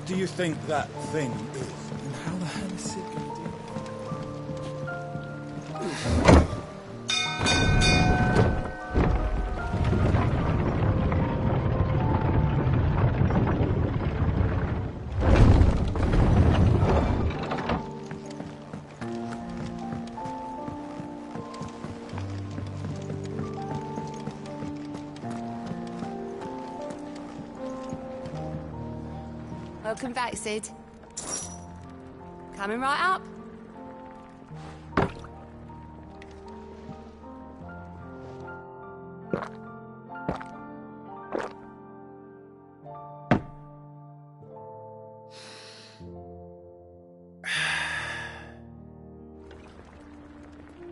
What do you think that thing is? And how the hell is Sid gonna do Welcome back, Sid. Coming right up.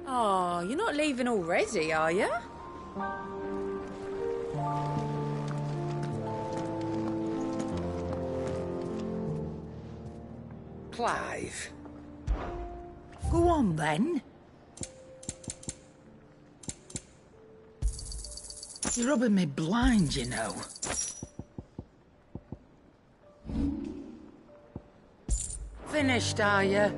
Oh, you're not leaving already, are you? Clive. Go on, then. You're rubbing me blind, you know. Finished, are you?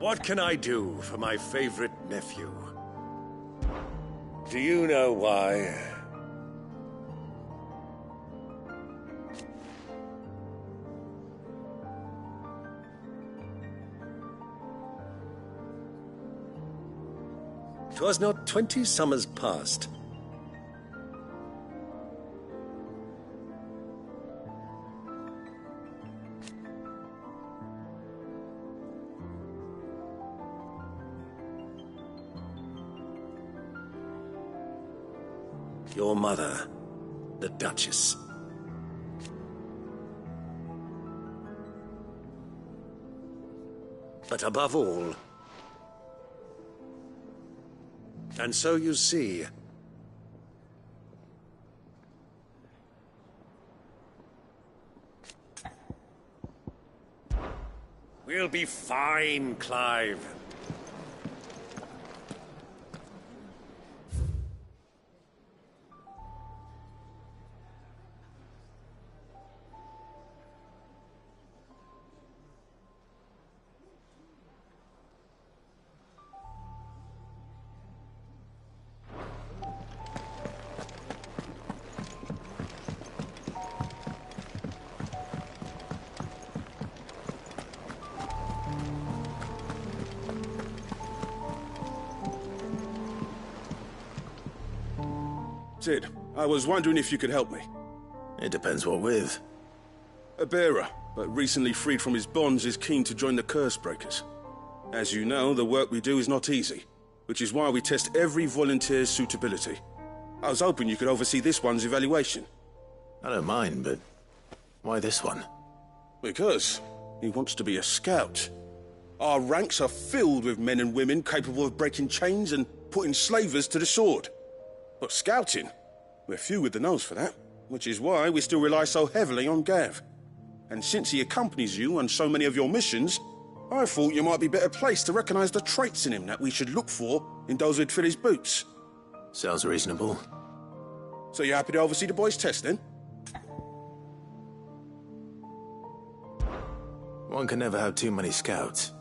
What can I do for my favorite nephew? Do you know why? 'Twas not 20 summers past. Your mother, the Duchess. But above all, and so you see, we'll be fine, Clive. Sid, I was wondering if you could help me. It depends what with. A bearer, but recently freed from his bonds, is keen to join the Curse Breakers. As you know, the work we do is not easy, which is why we test every volunteer's suitability. I was hoping you could oversee this one's evaluation. I don't mind, but why this one? Because he wants to be a scout. Our ranks are filled with men and women capable of breaking chains and putting slavers to the sword. But scouting, we're few with the nose for that, which is why we still rely so heavily on Gav. And since he accompanies you on so many of your missions, I thought you might be better placed to recognize the traits in him that we should look for in those who'd fill his boots. Sounds reasonable. So you happy to oversee the boys' test, then? One can never have too many scouts.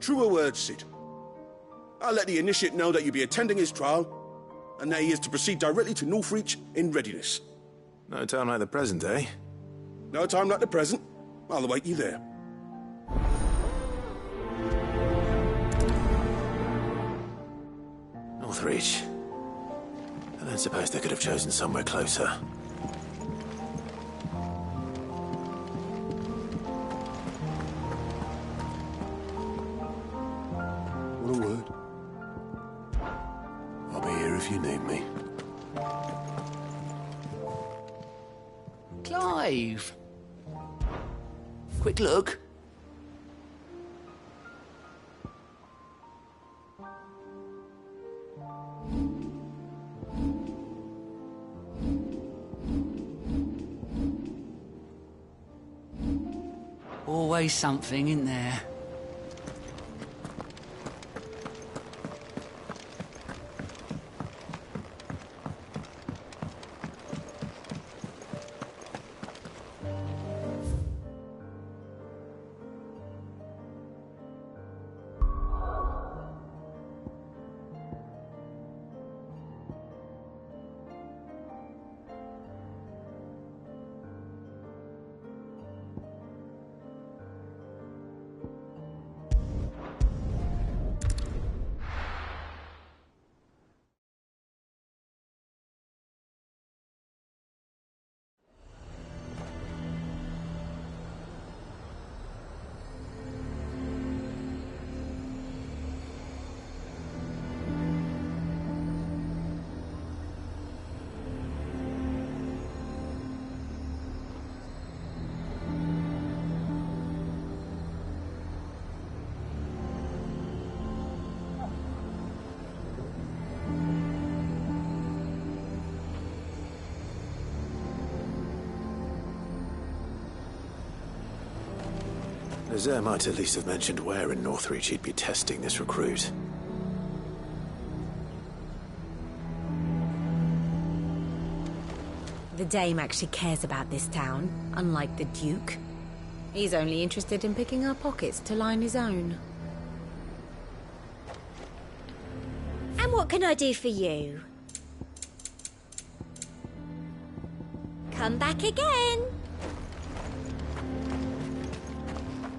Truer words, Sid. I'll let the initiate know that you'll be attending his trial, and that he is to proceed directly to Northreach in readiness. No time like the present, eh? No time like the present. I'll await you there. Oh, Northreach. I don't suppose they could have chosen somewhere closer. What a word. I'll be here if you need me. Clive! Quick look. Always something in there. Nazaire might at least have mentioned where in Northreach he'd be testing this recruit. The Dame actually cares about this town, unlike the Duke. He's only interested in picking our pockets to line his own. And what can I do for you? Come back again.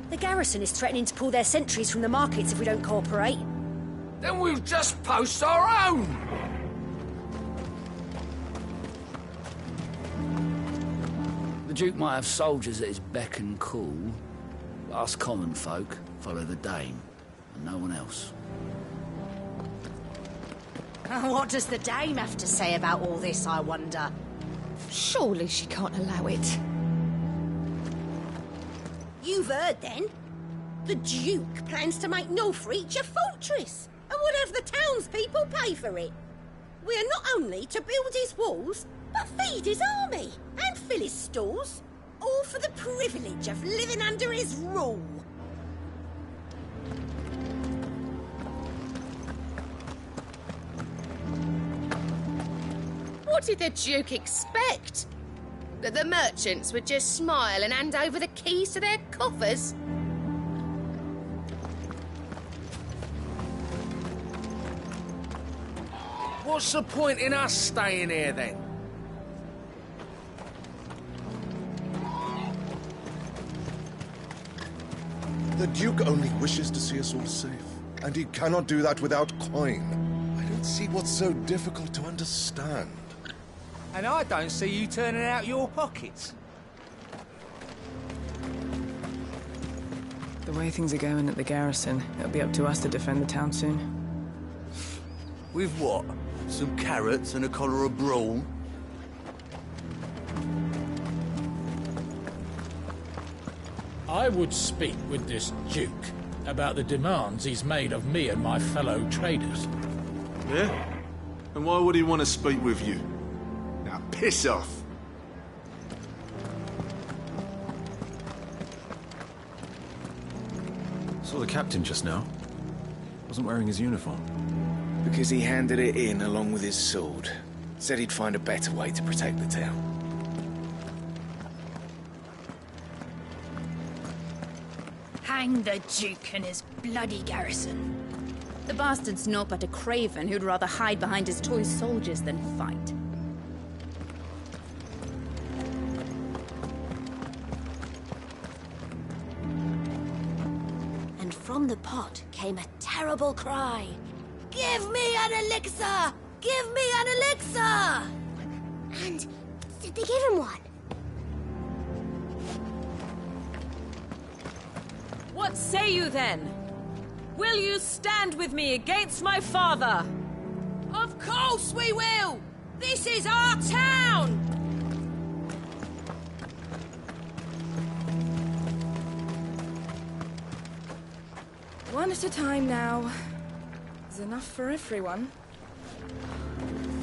The garrison is threatening to pull their sentries from the markets if we don't cooperate. Then we'll just post our own! The Duke might have soldiers at his beck and call, but us common folk follow the Dame, and no one else. What does the Dame have to say about all this, I wonder? Surely she can't allow it. You've heard, then? The Duke plans to make Northreach a fortress, and would have the townspeople pay for it. We are not only to build his walls, but feed his army, and fill his stores, all for the privilege of living under his rule. What did the Duke expect? That the merchants would just smile and hand over the keys to their coffers? What's the point in us staying here, then? The Duke only wishes to see us all safe, and he cannot do that without coin. I don't see what's so difficult to understand. And I don't see you turning out your pockets. The way things are going at the garrison, it'll be up to us to defend the town soon. With what? Some carrots and a collar of brawn? I would speak with this Duke about the demands he's made of me and my fellow traders. Yeah? And why would he want to speak with you? Now, piss off! Saw the captain just now. Wasn't wearing his uniform. Because he handed it in along with his sword. Said he'd find a better way to protect the town. Hang the Duke and his bloody garrison. The bastard's naught but a craven who'd rather hide behind his toy soldiers than fight. And from the pot came a terrible cry. Give me an elixir! Give me an elixir! And did they give him one? What say you then? Will you stand with me against my father? Of course we will! This is our town! One at a time now. There's enough for everyone.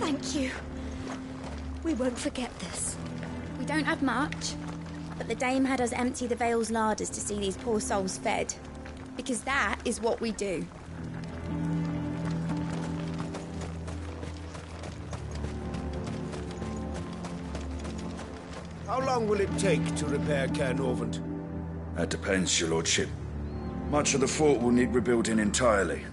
Thank you. We won't forget this. We don't have much, but the dame had us empty the Vale's larders to see these poor souls fed. Because that is what we do. How long will it take to repair Caernarvon? That depends, your lordship. Much of the fort will need rebuilding entirely.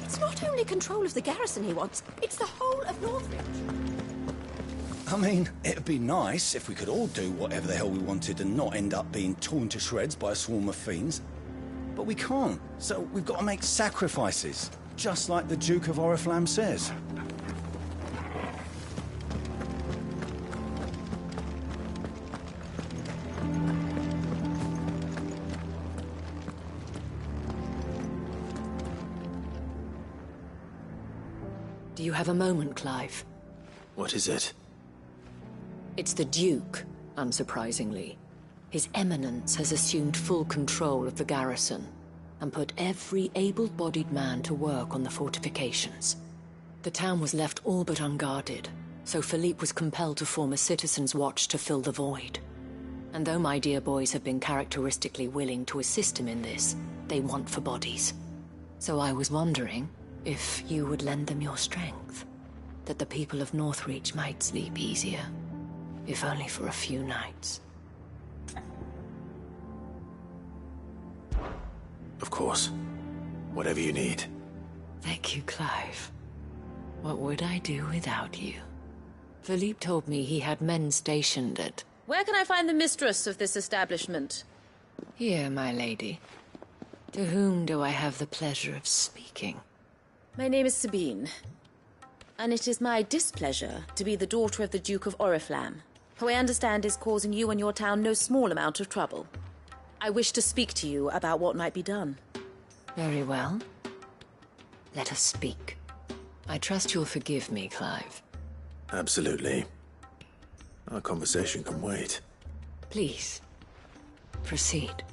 It's not only control of the garrison he wants, it's the whole of Northridge. I mean, it'd be nice if we could all do whatever the hell we wanted and not end up being torn to shreds by a swarm of fiends. But we can't, so we've got to make sacrifices, just like the Duke of Oriflamme says. Do you have a moment, Clive? What is it? It's the Duke, unsurprisingly. His Eminence has assumed full control of the garrison and put every able-bodied man to work on the fortifications. The town was left all but unguarded, so Philippe was compelled to form a citizens' watch to fill the void. And though my dear boys have been characteristically willing to assist him in this, they want for bodies. So I was wondering if you would lend them your strength, that the people of Northreach might sleep easier. If only for a few nights. Of course. Whatever you need. Thank you, Clive. What would I do without you? Philippe told me he had men stationed at... Where can I find the mistress of this establishment? Here, my lady. To whom do I have the pleasure of speaking? My name is Sabine, and it is my displeasure to be the daughter of the Duke of Oriflamme, who I understand is causing you and your town no small amount of trouble. I wish to speak to you about what might be done. Very well. Let us speak. I trust you'll forgive me, Clive. Absolutely. Our conversation can wait. Please, proceed.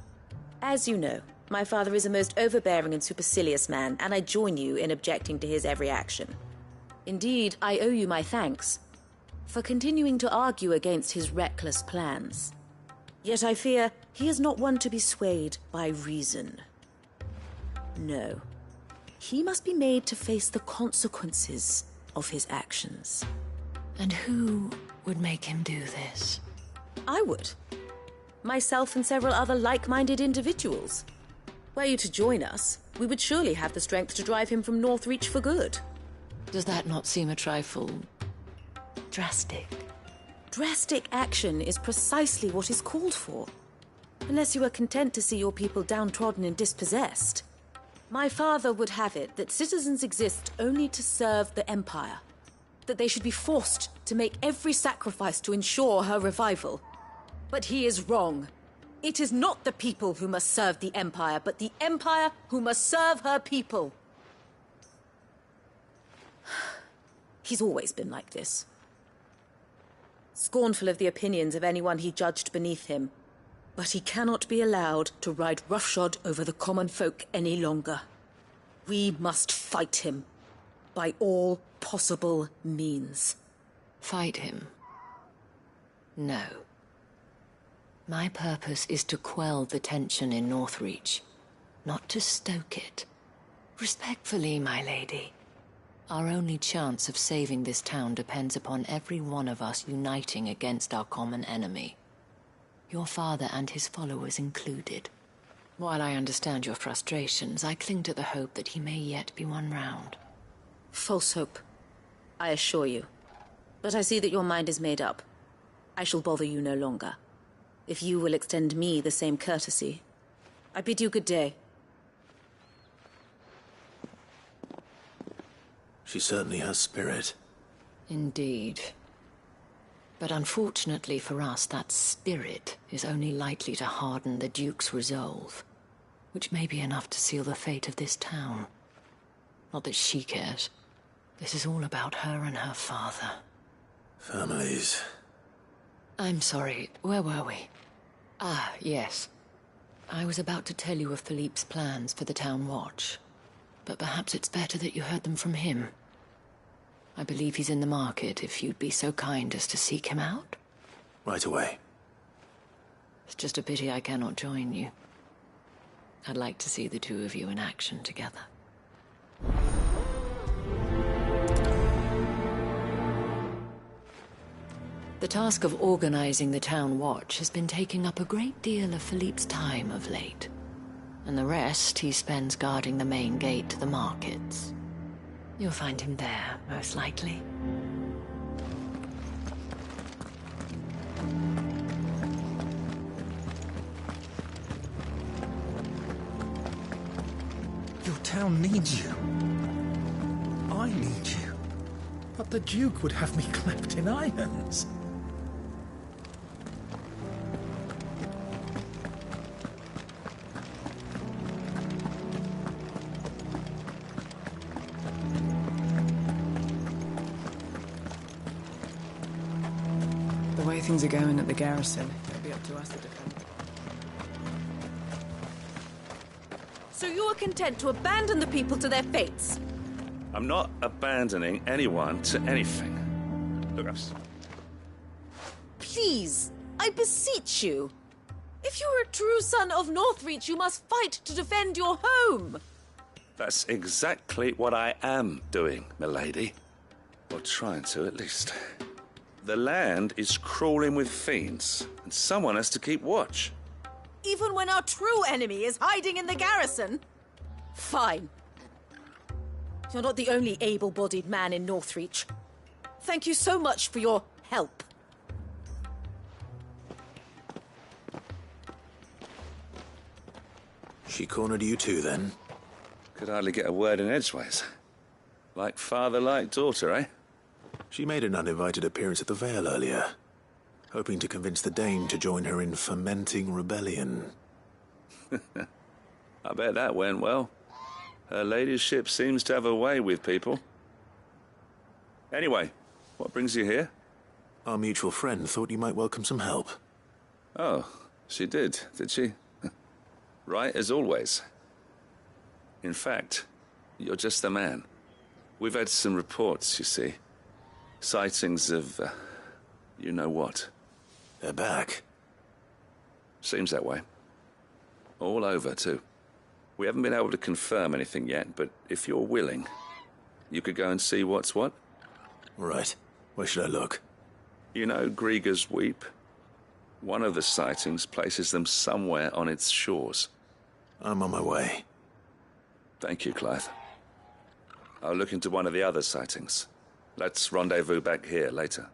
As you know, my father is a most overbearing and supercilious man, and I join you in objecting to his every action. Indeed, I owe you my thanks for continuing to argue against his reckless plans. Yet I fear he is not one to be swayed by reason. No. He must be made to face the consequences of his actions. And who would make him do this? I would. Myself and several other like-minded individuals. Were you to join us, we would surely have the strength to drive him from Northreach for good. Does that not seem a trifle... drastic? Drastic action is precisely what is called for. Unless you are content to see your people downtrodden and dispossessed. My father would have it that citizens exist only to serve the Empire. That they should be forced to make every sacrifice to ensure her revival. But he is wrong. It is not the people who must serve the Empire, but the Empire who must serve her people. He's always been like this. Scornful of the opinions of anyone he judged beneath him. But he cannot be allowed to ride roughshod over the common folk any longer. We must fight him. By all possible means. Fight him? No. My purpose is to quell the tension in Northreach, not to stoke it. Respectfully, my lady. Our only chance of saving this town depends upon every one of us uniting against our common enemy. Your father and his followers included. While I understand your frustrations, I cling to the hope that he may yet be won round. False hope, I assure you. But I see that your mind is made up. I shall bother you no longer. If you will extend me the same courtesy, I bid you good day. She certainly has spirit. Indeed. But unfortunately for us, that spirit is only likely to harden the Duke's resolve, which may be enough to seal the fate of this town. Not that she cares. This is all about her and her father. Families. I'm sorry, where were we? Ah, yes. I was about to tell you of Philippe's plans for the town watch, but perhaps it's better that you heard them from him. I believe he's in the market, if you'd be so kind as to seek him out. Right away. It's just a pity I cannot join you. I'd like to see the two of you in action together. The task of organizing the town watch has been taking up a great deal of Philippe's time of late, and the rest he spends guarding the main gate to the markets. You'll find him there, most likely. Your town needs you. I need you. But the Duke would have me clapped in irons. The way things are going at the garrison, it'll be up to us to defend. So you are content to abandon the people to their fates? I'm not abandoning anyone to anything. Look, Please, I beseech you. If you're a true son of Northreach, you must fight to defend your home. that's exactly what I am doing, milady. Or trying to, at least. The land is crawling with fiends, and someone has to keep watch. Even when our true enemy is hiding in the garrison? Fine. You're not the only able-bodied man in Northreach. Thank you so much for your help. She cornered you too, then? Could hardly get a word in edgeways. Like father, like daughter, eh? She made an uninvited appearance at the Vale earlier, hoping to convince the Dame to join her in fomenting rebellion. I bet that went well. Her ladyship seems to have a way with people. Anyway, what brings you here? Our mutual friend thought you might welcome some help. Oh, she did she? Right as always. In fact, you're just the man. We've had some reports, you see. Sightings of, you know what. They're back. Seems that way. All over, too. We haven't been able to confirm anything yet, but if you're willing, you could go and see what's what. Right. Where should I look? You know Grieger's Weep? One of the sightings places them somewhere on its shores. I'm on my way. Thank you, Clive. I'll look into one of the other sightings. Let's rendezvous back here later.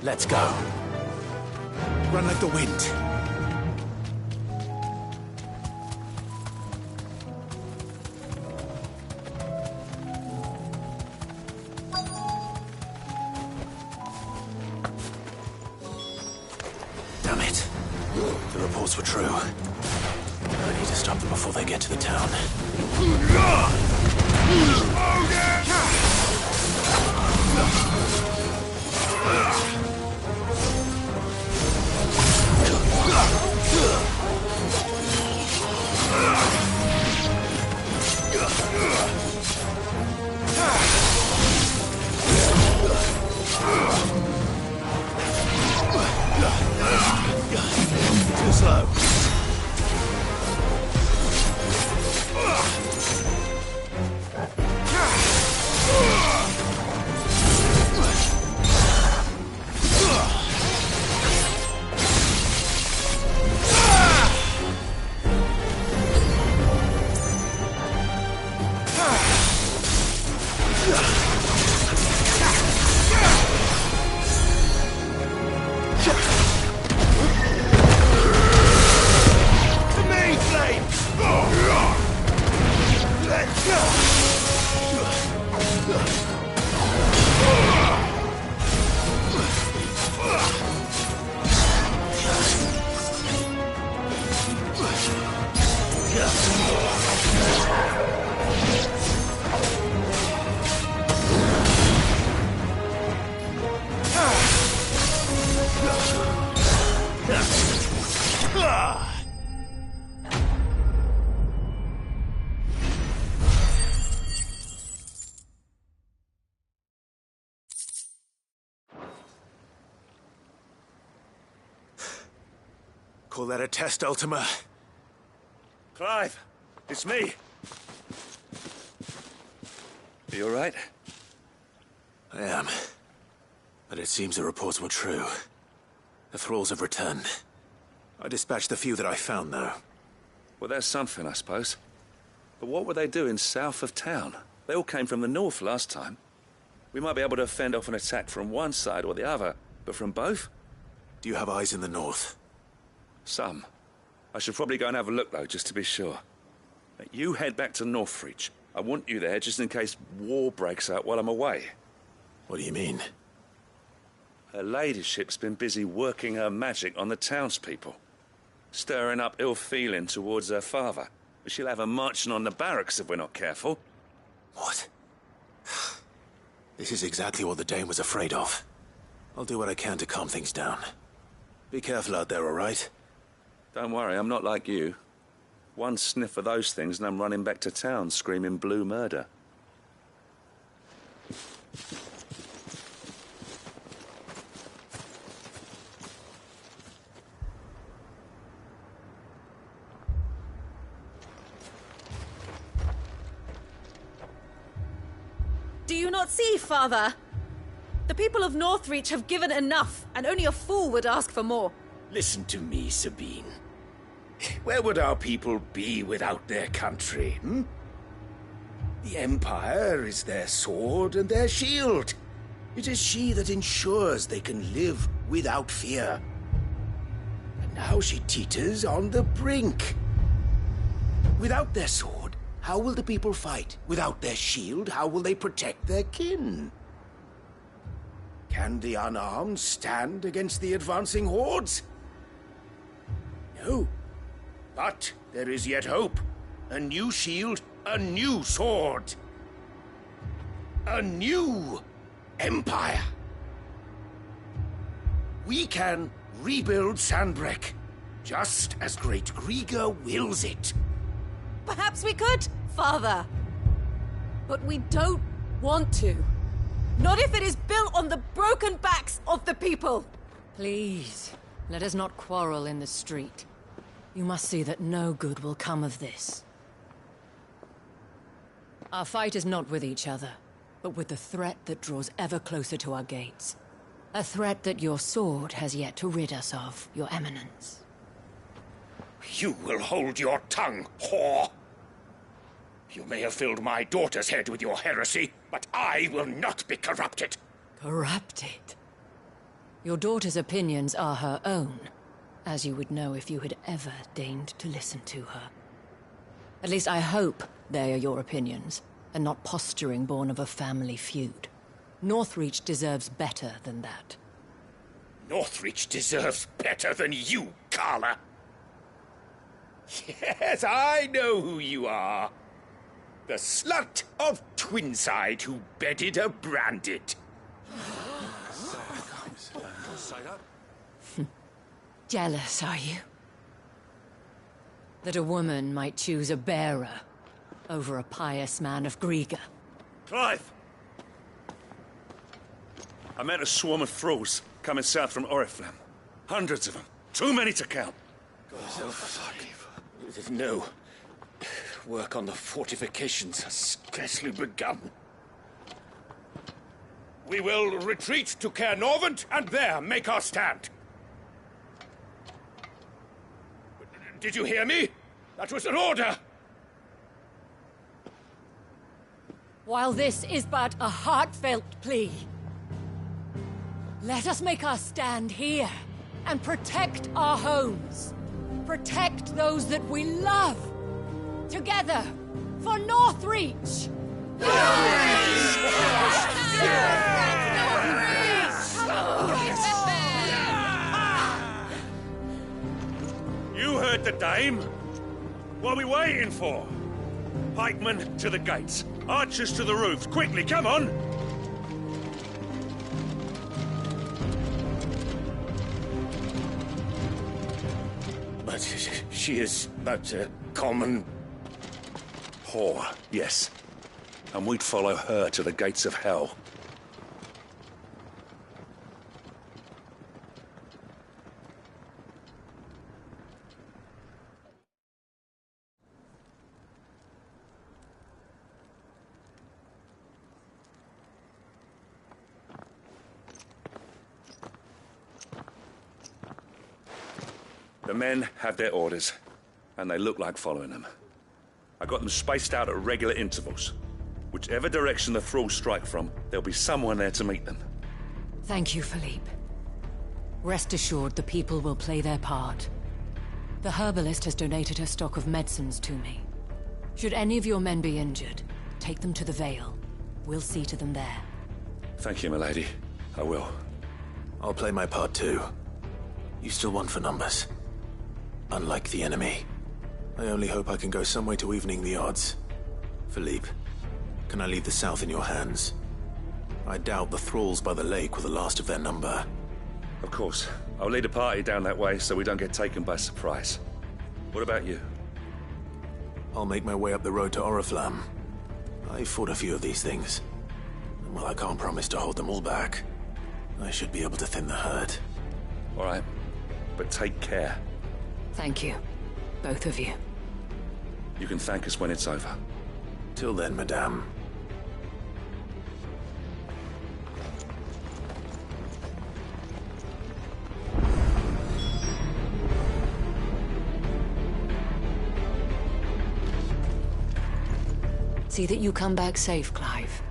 Let's go. Run like the wind. Damn it. The reports were true. I need to stop them before they get to the town. Call that a test, Ultima? Clive, it's me. Are you all right? I am. But it seems the reports were true. The thralls have returned. I dispatched the few that I found, though. Well, that's something, I suppose. But what were they doing south of town? They all came from the north last time. We might be able to fend off an attack from one side or the other, but from both? Do you have eyes in the north? Some. I should probably go and have a look, though, just to be sure. You head back to Northreach. I want you there just in case war breaks out while I'm away. What do you mean? Her ladyship's been busy working her magic on the townspeople. Stirring up ill feeling towards her father. She'll have her marching on the barracks if we're not careful. What? This is exactly what the Dane was afraid of. I'll do what I can to calm things down. Be careful out there, all right? Don't worry, I'm not like you. One sniff of those things and I'm running back to town screaming blue murder. Do you not see, Father? The people of Northreach have given enough, and only a fool would ask for more. Listen to me, Sabine. Where would our people be without their country, The Empire is their sword and their shield. It is she that ensures they can live without fear. And now she teeters on the brink. Without their sword, how will the people fight? Without their shield, how will they protect their kin? Can the unarmed stand against the advancing hordes? No. But there is yet hope. A new shield, a new sword. A new empire. We can rebuild Sandbreck, just as Great Grieger wills it. Perhaps we could, Father. But we don't want to. Not if it is built on the broken backs of the people. Please, let us not quarrel in the street. You must see that no good will come of this. Our fight is not with each other, but with the threat that draws ever closer to our gates. A threat that your sword has yet to rid us of, Your Eminence. You will hold your tongue, whore! You may have filled my daughter's head with your heresy, but I will not be corrupted. Corrupted? Your daughter's opinions are her own, as you would know if you had ever deigned to listen to her. At least I hope they are your opinions, and not posturing born of a family feud. Northreach deserves better than that. Northreach deserves better than you, Carla. Yes, I know who you are. The slut of Twinside who bedded a Branded. Jealous, are you? That a woman might choose a bearer over a pious man of Grieger. Clive! I met a swarm of thralls coming south from Oriflamme. Hundreds of them. Too many to count. Oh, fuck. No. Work on the fortifications has scarcely begun. We will retreat to Caer Norvent and there make our stand. Did you hear me? That was an order! While this is but a heartfelt plea, let us make our stand here and protect our homes. Protect those that we love. Together, for Northreach! You heard the dame. What are we waiting for? Pikemen to the gates. Archers to the roofs. Quickly, come on! But she is but a common... whore, yes. And we'd follow her to the gates of hell. The men have their orders, and they look like following them. I got them spaced out at regular intervals. Whichever direction the thralls strike from, there'll be someone there to meet them. Thank you, Philippe. Rest assured, the people will play their part. The herbalist has donated her stock of medicines to me. Should any of your men be injured, take them to the Vale. We'll see to them there. Thank you, milady. I will. I'll play my part too. You still want for numbers. Unlike the enemy. I only hope I can go some way to evening the odds. Philippe, can I leave the south in your hands? I doubt the thralls by the lake were the last of their number. Of course. I'll lead a party down that way so we don't get taken by surprise. What about you? I'll make my way up the road to Oriflamme. I fought a few of these things. And while I can't promise to hold them all back, I should be able to thin the herd. All right. But take care. Thank you. Both of you. You can thank us when it's over. Till then, madame. See that you come back safe, Clive.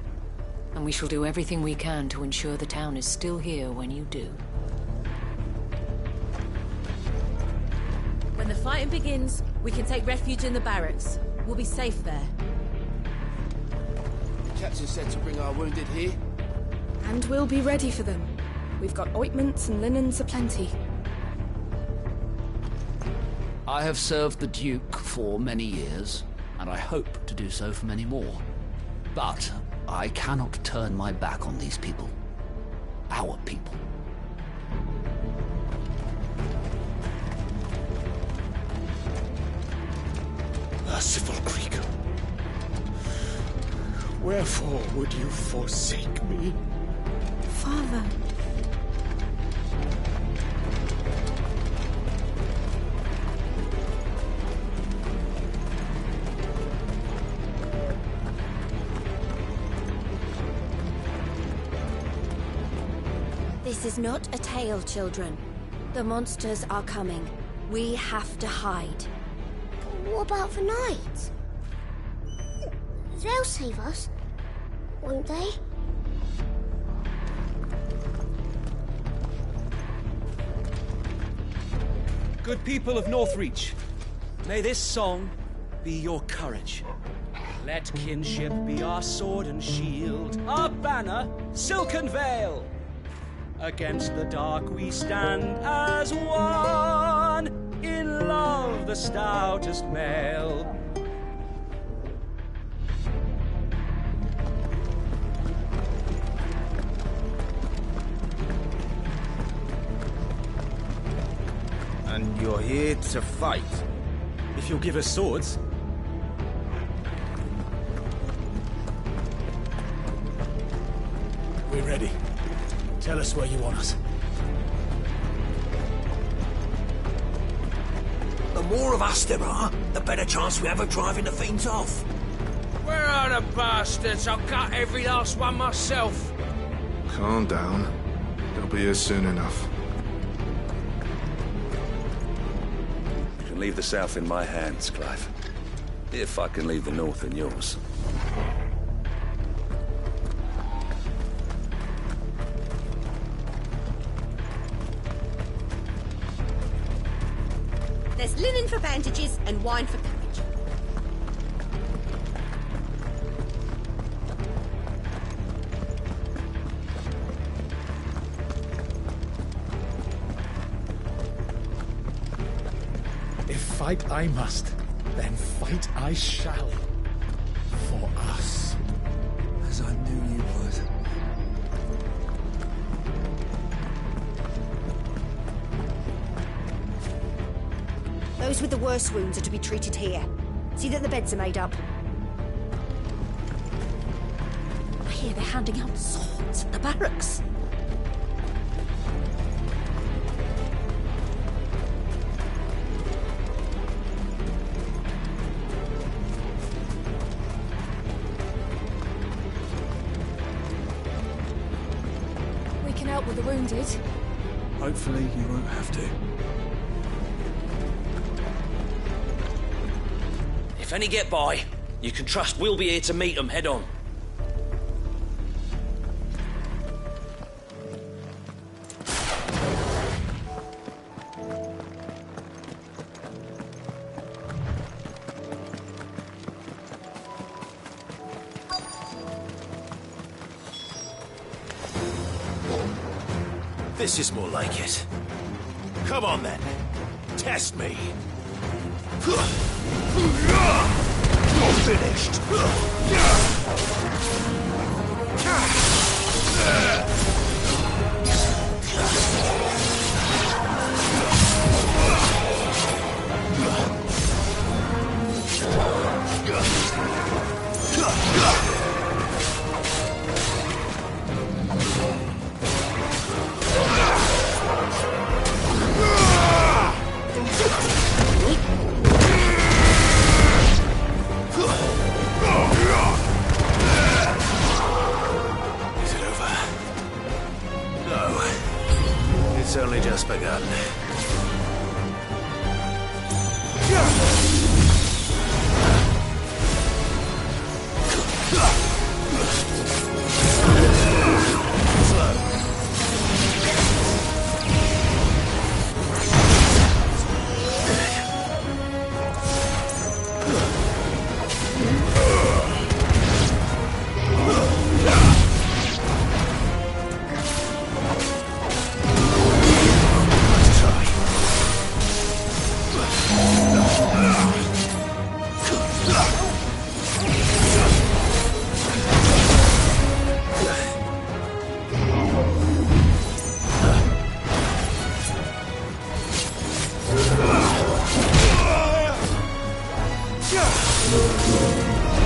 And we shall do everything we can to ensure the town is still here when you do. When the fighting begins, we can take refuge in the barracks. We'll be safe there. The captain said to bring our wounded here. And we'll be ready for them. We've got ointments and linens aplenty. I have served the Duke for many years, and I hope to do so for many more. But I cannot turn my back on these people. Our people. Merciful Krieger, wherefore would you forsake me? Father. This is not a tale, children. The monsters are coming. We have to hide. What about the knights? They'll save us, won't they? Good people of Northreach, may this song be your courage. Let kinship be our sword and shield, our banner, silken veil. Against the dark we stand as one, in love the stoutest male. And you're here to fight? If you'll give us swords. We're ready. Tell us where you want us. The more of us there are, the better chance we have of driving the fiends off. Where are the bastards? I'll cut every last one myself. Calm down. They'll be here soon enough. You can leave the south in my hands, Clive. If I can leave the north in yours. There's linen for bandages and wine for courage. If fight I must, then fight I shall. For us. As I knew you would. Those with the worst wounds are to be treated here. See that the beds are made up. I hear they're handing out swords at the barracks. We can help with the wounded. Hopefully you won't have to. If any get by, you can trust we'll be here to meet them head on. This is more like it. Come on then. Test me. You're finished. It's only just begun.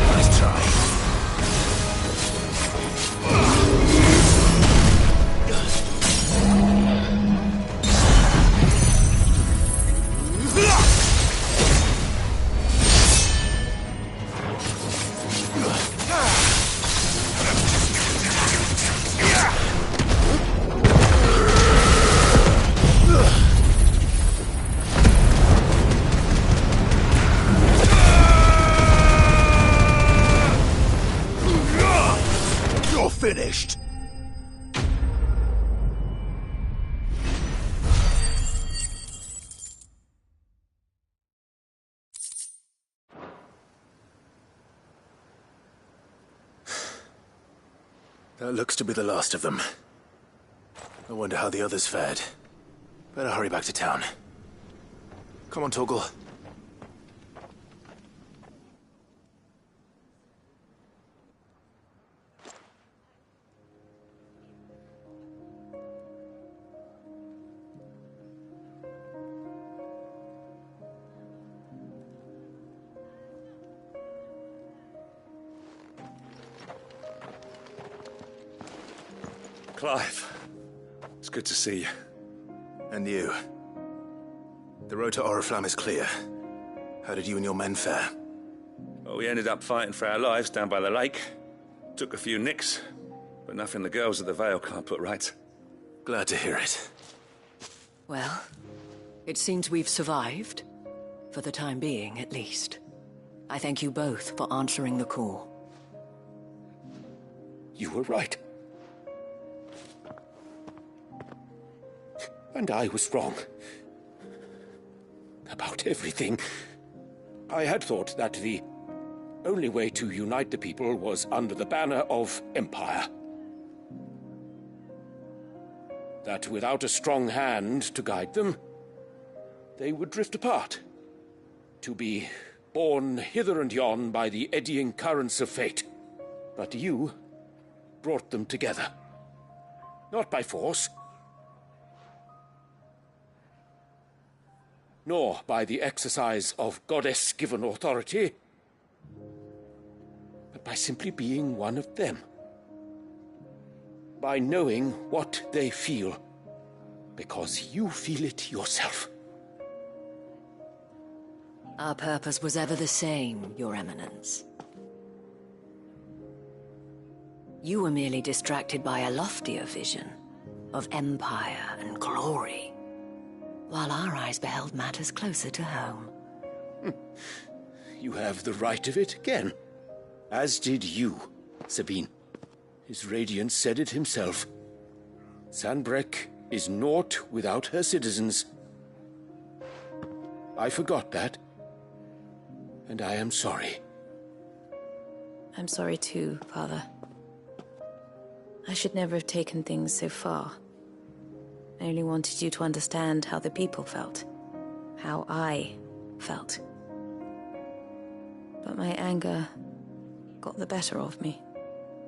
Nice try. You're finished. That looks to be the last of them. I wonder how the others fared. Better hurry back to town. Come on, Torgal. Clive, it's good to see you. And you. The road to Oriflamme is clear. How did you and your men fare? Well, we ended up fighting for our lives down by the lake. Took a few nicks, but nothing the girls of the Vale can't put right. Glad to hear it. Well, it seems we've survived. For the time being, at least. I thank you both for answering the call. You were right. And I was wrong. About everything. I had thought that the only way to unite the people was under the banner of Empire. That without a strong hand to guide them, they would drift apart. To be borne hither and yon by the eddying currents of fate. But you brought them together. Not by force, nor by the exercise of goddess-given authority, but by simply being one of them. By knowing what they feel, because you feel it yourself. Our purpose was ever the same, Your Eminence. You were merely distracted by a loftier vision of empire and glory, while our eyes beheld matters closer to home. you have the right of it again. As did you, Sabine. His radiance said it himself. Sanbreque is naught without her citizens. I forgot that, and I am sorry. I'm sorry too, Father. I should never have taken things so far. I only wanted you to understand how the people felt. How I felt. But my anger got the better of me.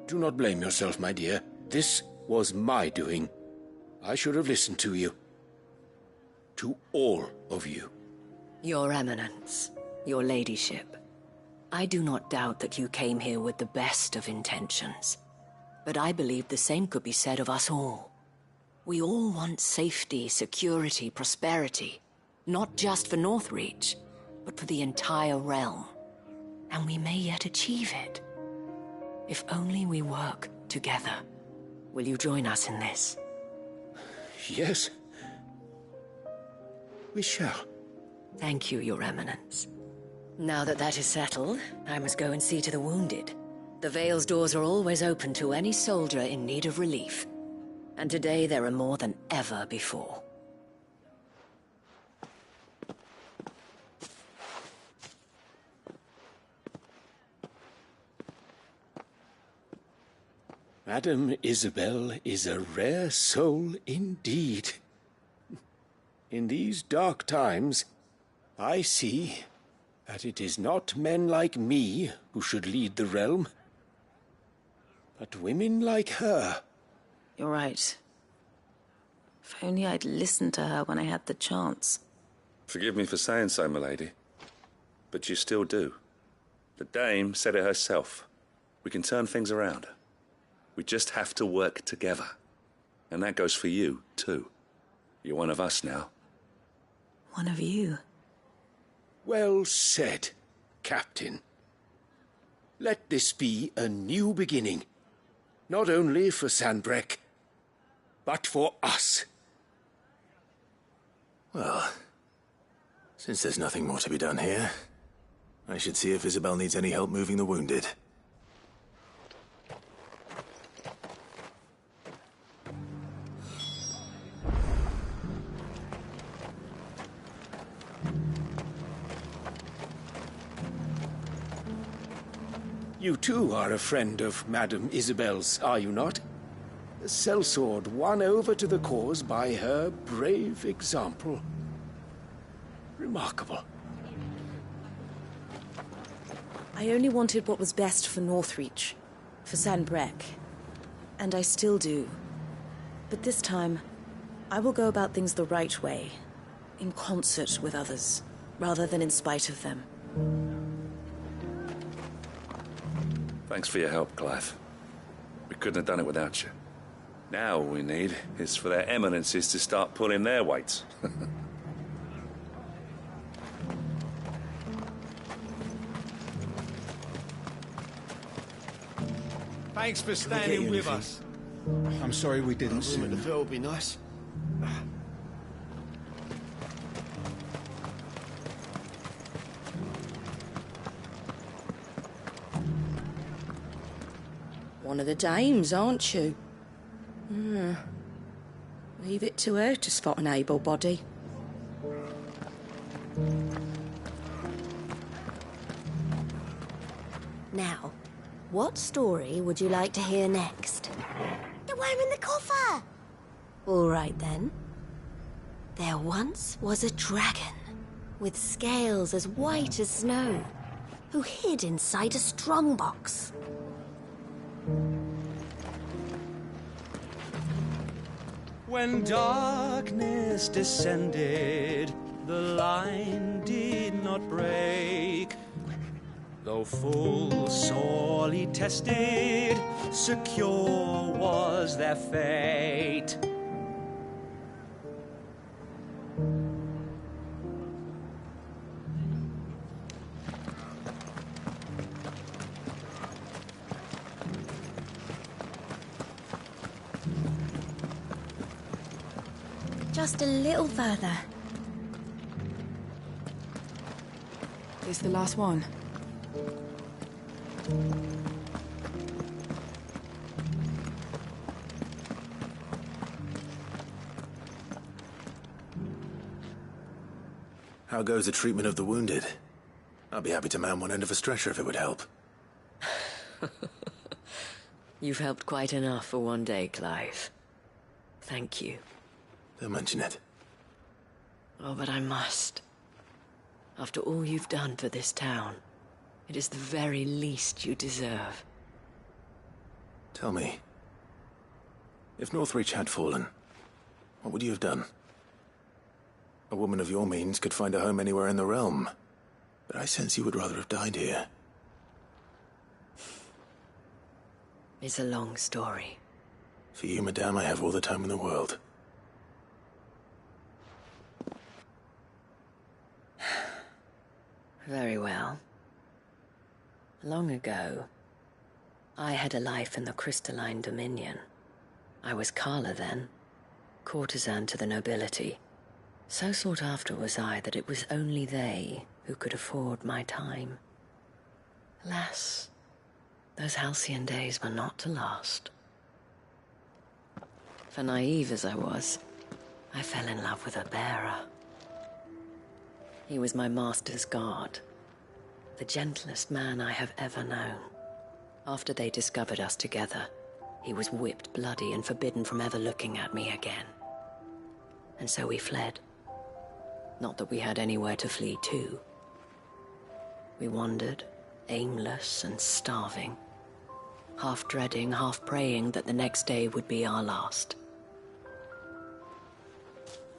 Do not blame yourself, my dear. This was my doing. I should have listened to you. To all of you. Your Eminence, your Ladyship, I do not doubt that you came here with the best of intentions. But I believe the same could be said of us all. We all want safety, security, prosperity. Not just for Northreach, but for the entire realm. And we may yet achieve it. If only we work together. Will you join us in this? Yes. We shall. Thank you, Your Eminence. Now that that is settled, I must go and see to the wounded. The Vale's doors are always open to any soldier in need of relief. And today there are more than ever before. Madame Isabel is a rare soul indeed. In these dark times, I see that it is not men like me who should lead the realm, but women like her. You're right. If only I'd listened to her when I had the chance. Forgive me for saying so, milady, but you still do. The Dame said it herself. We can turn things around. We just have to work together. And that goes for you, too. You're one of us now. One of you? Well said, Captain. Let this be a new beginning. Not only for Sanbreque, but for us. Well, since there's nothing more to be done here, I should see if Isabel needs any help moving the wounded. You too are a friend of Madame Isabel's, are you not? A sellsword won over to the cause by her brave example. Remarkable. I only wanted what was best for Northreach, for Sanbreque. And I still do. But this time, I will go about things the right way, in concert with others, rather than in spite of them. Thanks for your help, Clive. We couldn't have done it without you. Now all we need is for their eminences to start pulling their weight. Thanks for standing with us. I'm sorry we didn't sooner. The fill would be nice. One of the dames, aren't you? Leave it to her to spot an able body. Now, what story would you like to hear next? The one in the coffer! All right then. There once was a dragon with scales as white as snow who hid inside a strongbox. When darkness descended, the line did not break. Though full sorely tested, secure was their fate. Just a little further. This the last one? How goes the treatment of the wounded? I'd be happy to man one end of a stretcher if it would help. You've helped quite enough for one day, Clive. Thank you. Don't mention it. Oh, but I must. After all you've done for this town, it is the very least you deserve. Tell me, if Northreach had fallen, what would you have done? A woman of your means could find a home anywhere in the realm, but I sense you would rather have died here. It's a long story. For you, madame, I have all the time in the world. Very well. Long ago, I had a life in the Crystalline Dominion. I was Carla then, courtesan to the nobility. So sought after was I that it was only they who could afford my time. Alas, those halcyon days were not to last. For naive as I was, I fell in love with a bearer. He was my master's guard, the gentlest man I have ever known. After they discovered us together, he was whipped bloody and forbidden from ever looking at me again. And so we fled. Not that we had anywhere to flee to. We wandered, aimless and starving, half dreading, half praying that the next day would be our last.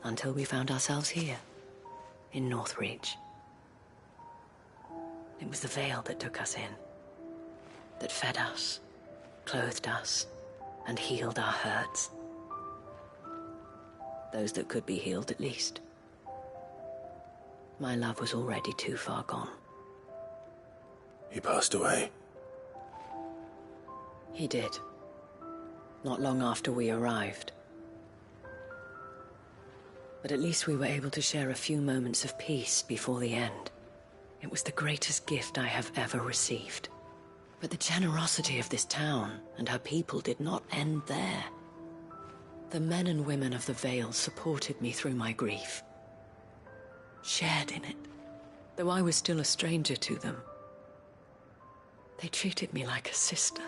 Until we found ourselves here, in Northreach. It was the Vale that took us in, that fed us, clothed us, and healed our hurts. Those that could be healed, at least. My love was already too far gone. He passed away. He did. Not long after we arrived. But at least we were able to share a few moments of peace before the end. It was the greatest gift I have ever received. But the generosity of this town and her people did not end there. The men and women of the Vale supported me through my grief. Shared in it, though I was still a stranger to them. They treated me like a sister.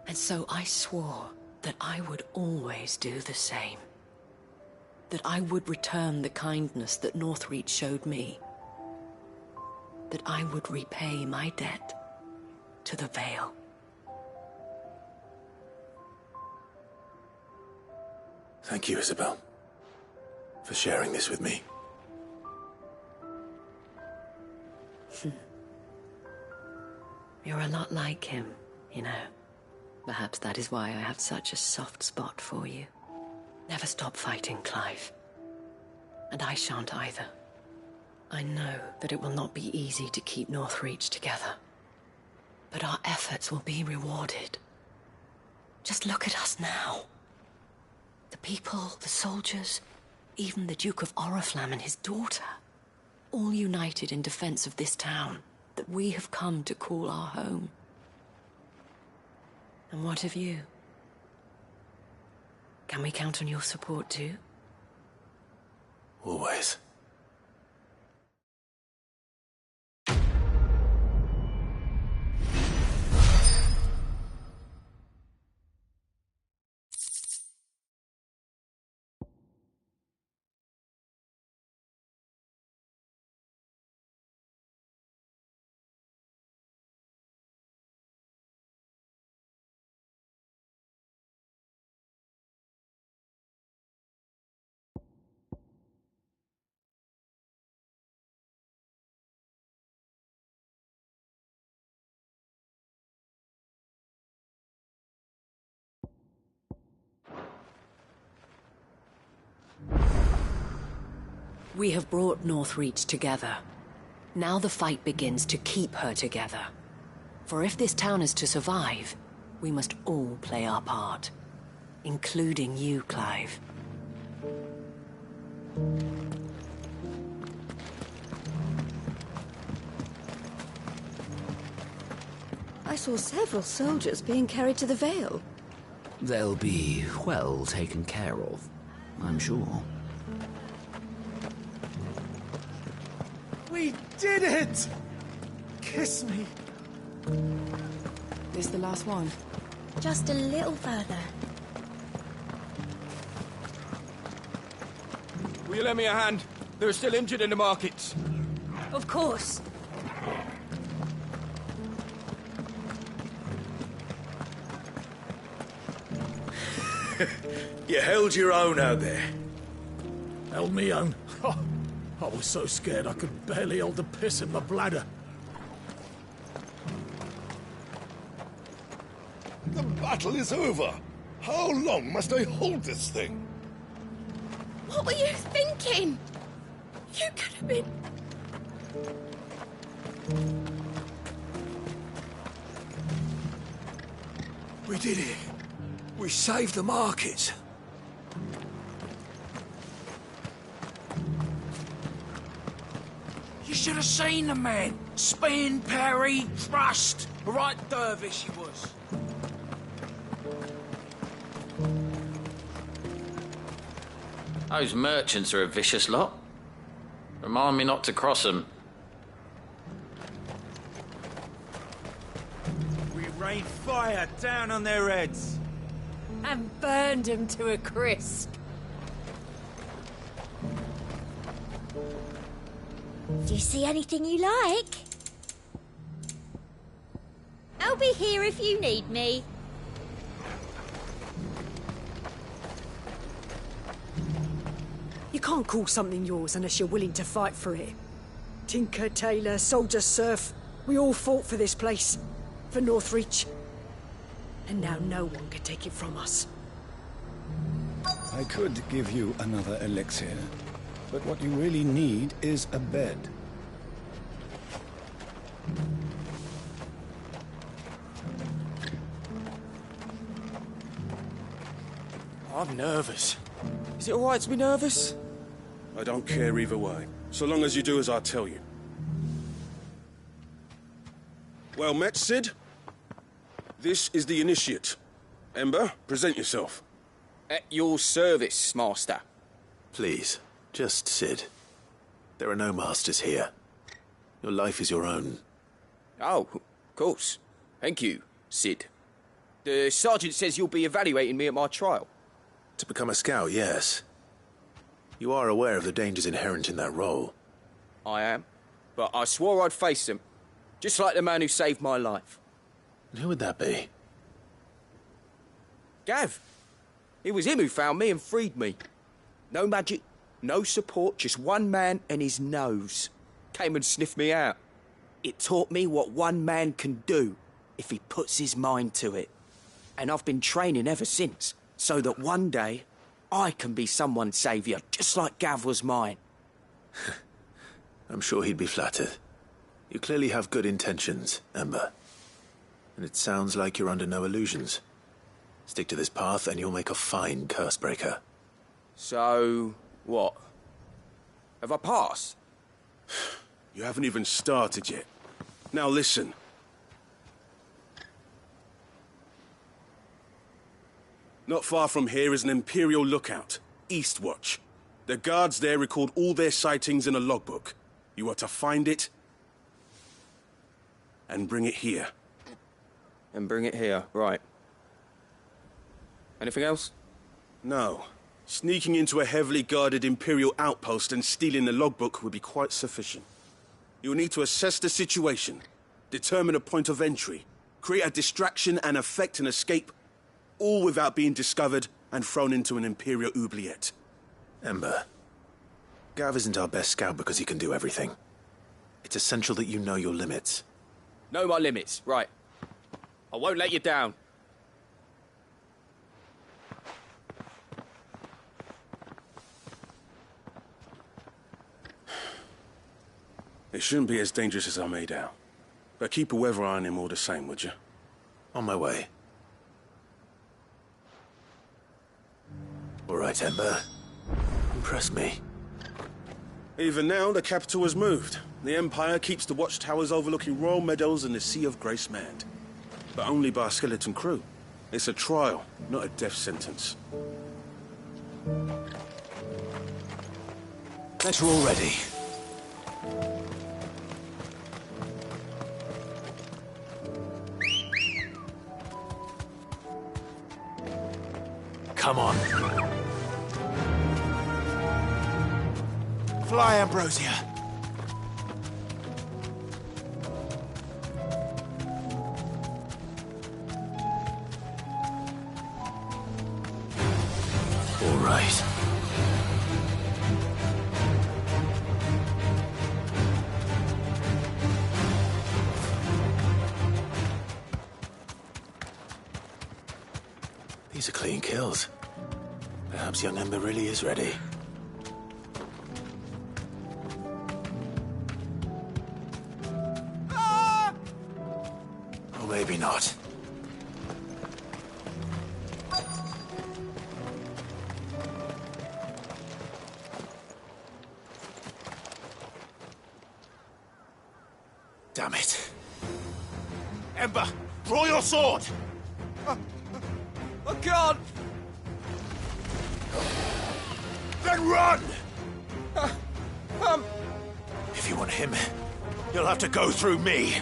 And so I swore that I would always do the same. That I would return the kindness that Northreach showed me. That I would repay my debt to the Vale. Thank you, Isabel, for sharing this with me. You're a lot like him, you know. Perhaps that is why I have such a soft spot for you. Never stop fighting, Clive. And I shan't either. I know that it will not be easy to keep Northreach together. But our efforts will be rewarded. Just look at us now. The people, the soldiers, even the Duke of Oriflamme and his daughter, all united in defense of this town that we have come to call our home. And what of you? Can we count on your support too? Always. We have brought Northreach together. Now the fight begins to keep her together. For if this town is to survive, we must all play our part. Including you, Clive. I saw several soldiers being carried to the Vale. They'll be well taken care of, I'm sure. We did it! Kiss me. This the last one? Just a little further. Will you lend me a hand? There are still injured in the markets. Of course. You held your own out there. Held me own? I was so scared I could barely hold the piss in my bladder. The battle is over. How long must I hold this thing? What were you thinking? You could have been... We did it. We saved the markets. You should have seen the man. Spin, parry, thrust. A right dervish he was. Those merchants are a vicious lot. Remind me not to cross them. We rained fire down on their heads. And burned them to a crisp. Do you see anything you like? I'll be here if you need me. You can't call something yours unless you're willing to fight for it. Tinker, tailor, soldier, serf, we all fought for this place, for Northreach. And now no one can take it from us. I could give you another elixir, but what you really need is a bed. I'm nervous. Is it all right to be nervous? I don't care either way, so long as you do as I tell you. Well met, Sid. This is the initiate. Ember, present yourself. At your service, master. Please, just Sid. There are no masters here. Your life is your own. Oh, of course. Thank you, Sid. The sergeant says you'll be evaluating me at my trial. To become a scout, yes. You are aware of the dangers inherent in that role. I am. But I swore I'd face them. Just like the man who saved my life. And who would that be? Gav. It was him who found me and freed me. No magic, no support, just one man and his nose. Came and sniffed me out. It taught me what one man can do if he puts his mind to it. And I've been training ever since, so that one day I can be someone's saviour, just like Gav was mine. I'm sure he'd be flattered. You clearly have good intentions, Ember. And it sounds like you're under no illusions. Stick to this path and you'll make a fine cursebreaker. So, what? Have I passed? You haven't even started yet. Now listen. Not far from here is an Imperial lookout, Eastwatch. The guards there record all their sightings in a logbook. You are to find it and bring it here. And bring it here, right. Anything else? No. Sneaking into a heavily guarded Imperial outpost and stealing the logbook would be quite sufficient. You'll need to assess the situation, determine a point of entry, create a distraction and effect an escape, all without being discovered and thrown into an Imperial oubliette. Ember, Gav isn't our best scout because he can do everything. It's essential that you know your limits. Know my limits, right. I won't let you down. It shouldn't be as dangerous as I made out. But keep a weather eye on him all the same, would you? On my way. All right, Ember. Impress me. Even now, the capital has moved. The Empire keeps the watchtowers overlooking royal meadows and the Sea of Grace manned. but only by a skeleton crew. It's a trial, not a death sentence. Bet you're all ready. Come on. Fly, Ambrosia. All right. These are clean kills. Perhaps young Ember really is ready. Or maybe not. Damn it. Ember, draw your sword! I can't! Then run! If you want him, you'll have to go through me.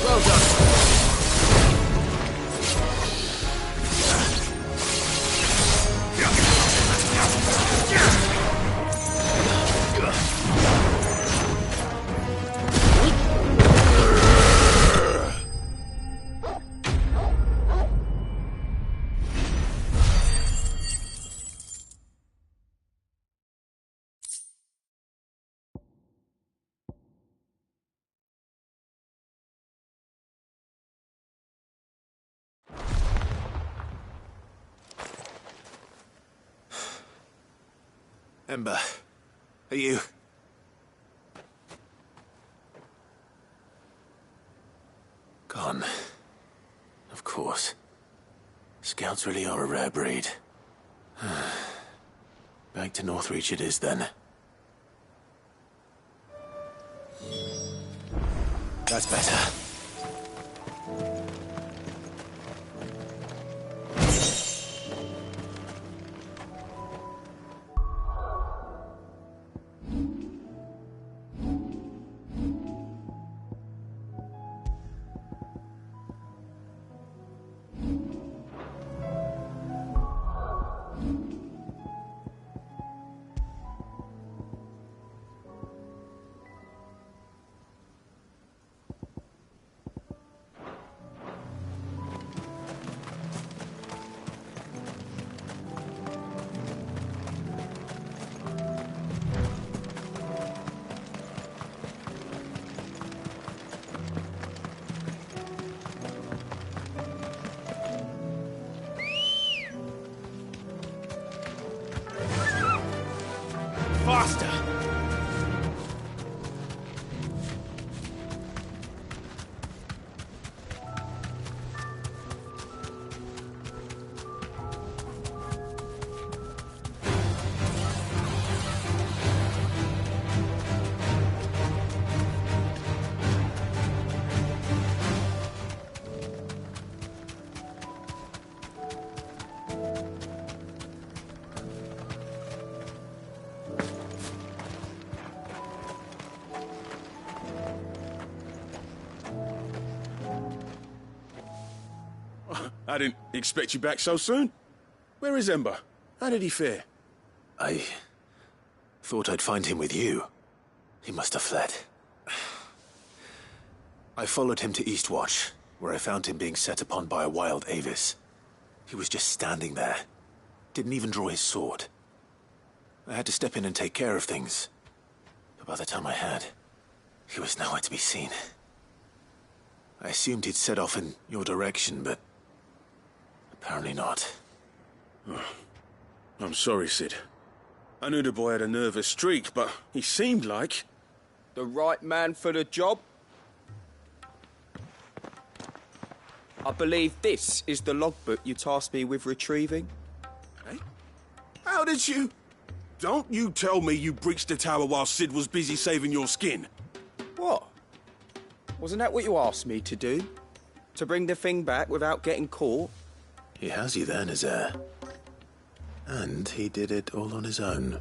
Well done. Ember, are you... Gone. Of course. Scouts really are a rare breed. Back to Northreach it is, then. That's better. Faster! I didn't expect you back so soon. Where is Ember? How did he fare? I thought I'd find him with you. He must have fled. I followed him to Eastwatch, where I found him being set upon by a wild Avis. He was just standing there. Didn't even draw his sword. I had to step in and take care of things. But by the time I had, he was nowhere to be seen. I assumed he'd set off in your direction, but apparently not. Oh, I'm sorry, Sid. I knew the boy had a nervous streak, but he seemed like... The right man for the job? I believe this is the logbook you tasked me with retrieving. Eh? How did you... Don't you tell me you breached the tower while Sid was busy saving your skin. What? Wasn't that what you asked me to do? To bring the thing back without getting caught? He has you there in his air. And he did it all on his own.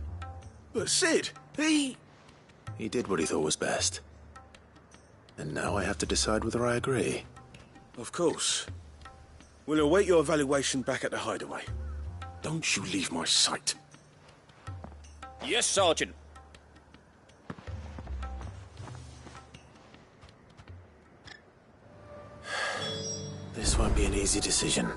But Sid, he did what he thought was best. And now I have to decide whether I agree. Of course. We'll await your evaluation back at the hideaway. Don't you leave my sight. Yes, Sergeant. This won't be an easy decision.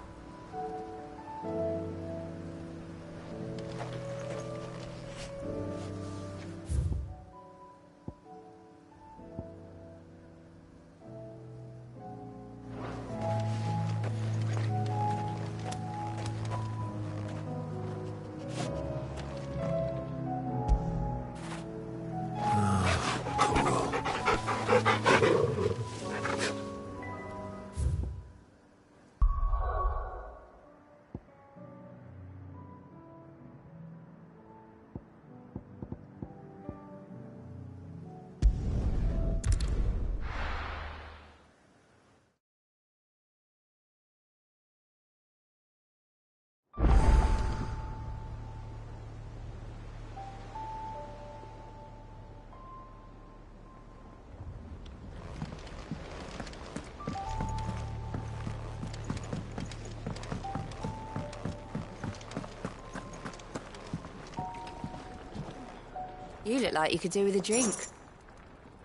You look like you could do with a drink.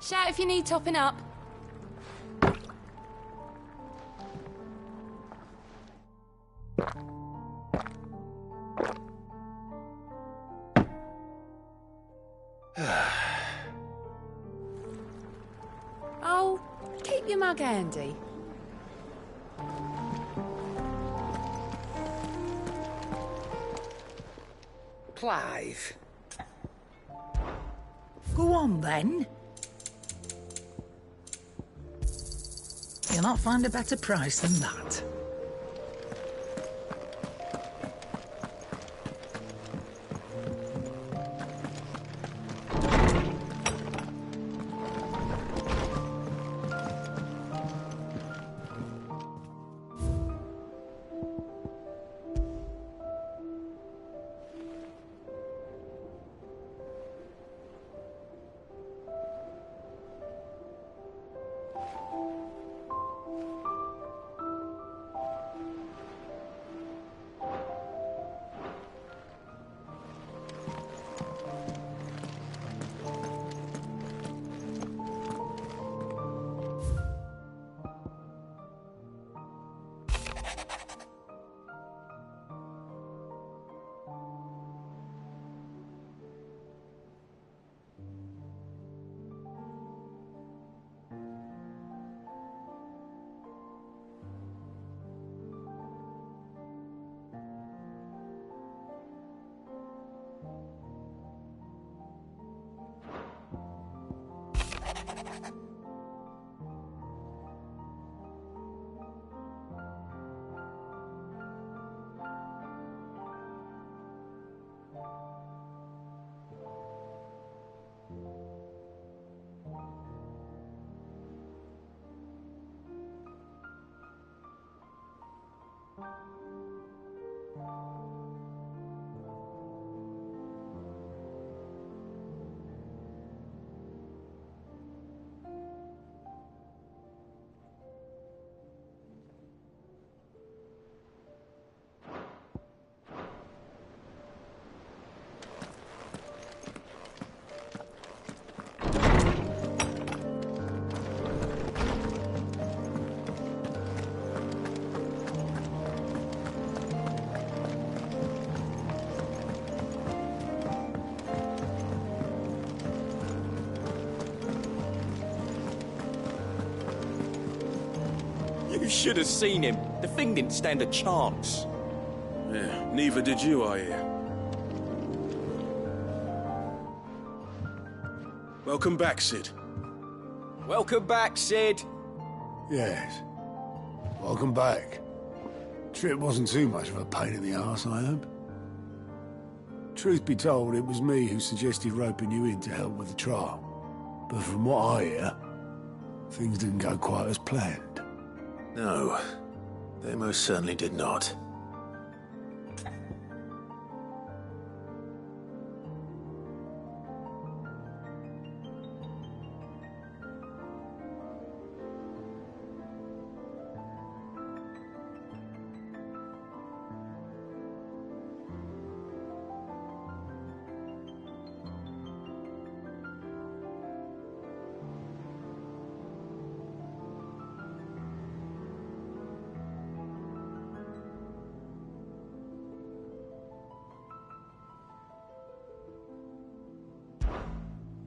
Shout if you need topping up. Oh, keep your mug handy. Clive. Go on, then. You'll not find a better price than that. You should have seen him. The thing didn't stand a chance. Yeah, neither did you, I hear. Welcome back, Sid. Welcome back, Sid. Yes. Welcome back. Trip wasn't too much of a pain in the arse, I hope. Truth be told, it was me who suggested roping you in to help with the trial. But from what I hear, things didn't go quite as planned. No, they most certainly did not.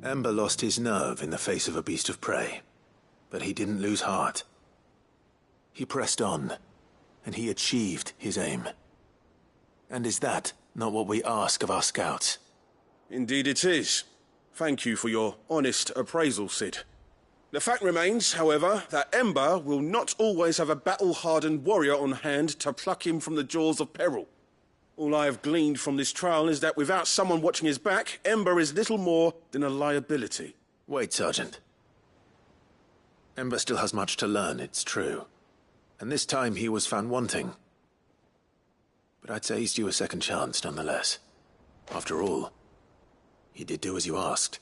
Ember lost his nerve in the face of a beast of prey, but he didn't lose heart. He pressed on, and he achieved his aim. And is that not what we ask of our scouts? Indeed it is. Thank you for your honest appraisal, Sid. The fact remains, however, that Ember will not always have a battle-hardened warrior on hand to pluck him from the jaws of peril. All I have gleaned from this trial is that without someone watching his back, Ember is little more than a liability. Wait, Sergeant. Ember still has much to learn, it's true. And this time he was found wanting. But I'd say he's due a second chance, nonetheless. After all, he did do as you asked.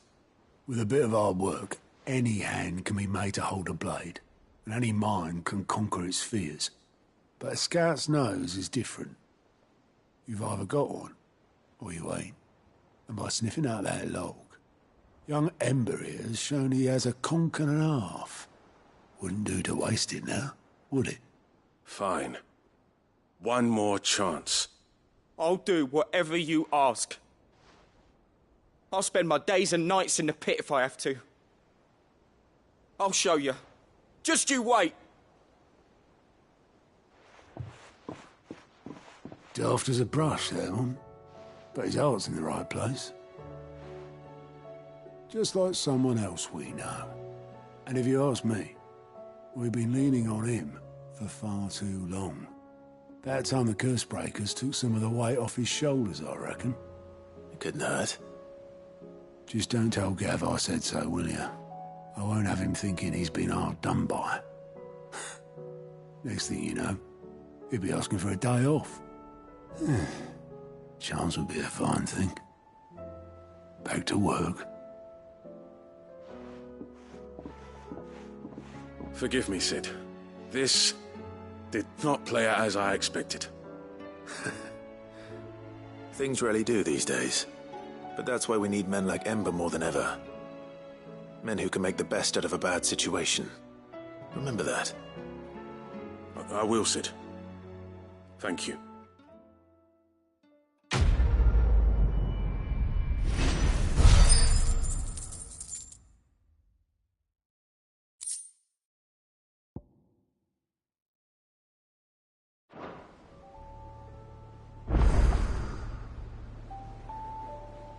With a bit of hard work, any hand can be made to hold a blade, and any mind can conquer its fears. But a scout's nose is different. You've either got one, or you ain't. And by sniffing out that log, young Ember here has shown he has a conch and a half. Wouldn't do to waste it now, would it? Fine. One more chance. I'll do whatever you ask. I'll spend my days and nights in the pit if I have to. I'll show you. Just you wait. Daft as a brush, that one. But his heart's in the right place. Just like someone else we know. And if you ask me, we've been leaning on him for far too long. That time the Cursebreakers took some of the weight off his shoulders, I reckon. It couldn't hurt. Just don't tell Gav I said so, will you? I won't have him thinking he's been hard done by. Next thing you know, he'll be asking for a day off. Chance would be a fine thing. Back to work. Forgive me, Sid. This did not play out as I expected. Things really do these days. But that's why we need men like Ember more than ever. Men who can make the best out of a bad situation. Remember that. I will, Sid. Thank you.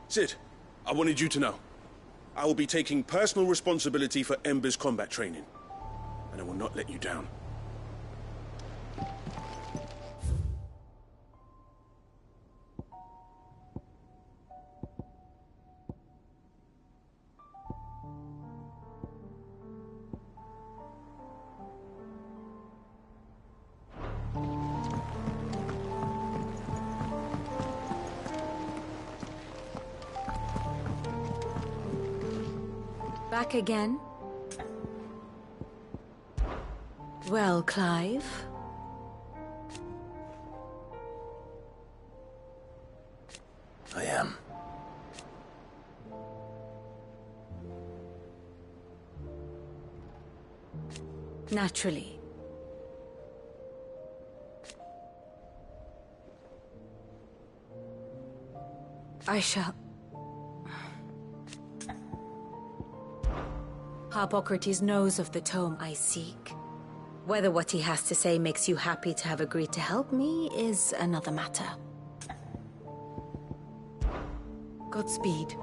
Sid, I wanted you to know. I will be taking personal responsibility for Ember's combat training, and I will not let you down. Back again? Well, Clive? I am. Naturally. I shall... Harpocrates knows of the tome I seek. Whether what he has to say makes you happy to have agreed to help me is another matter. Godspeed.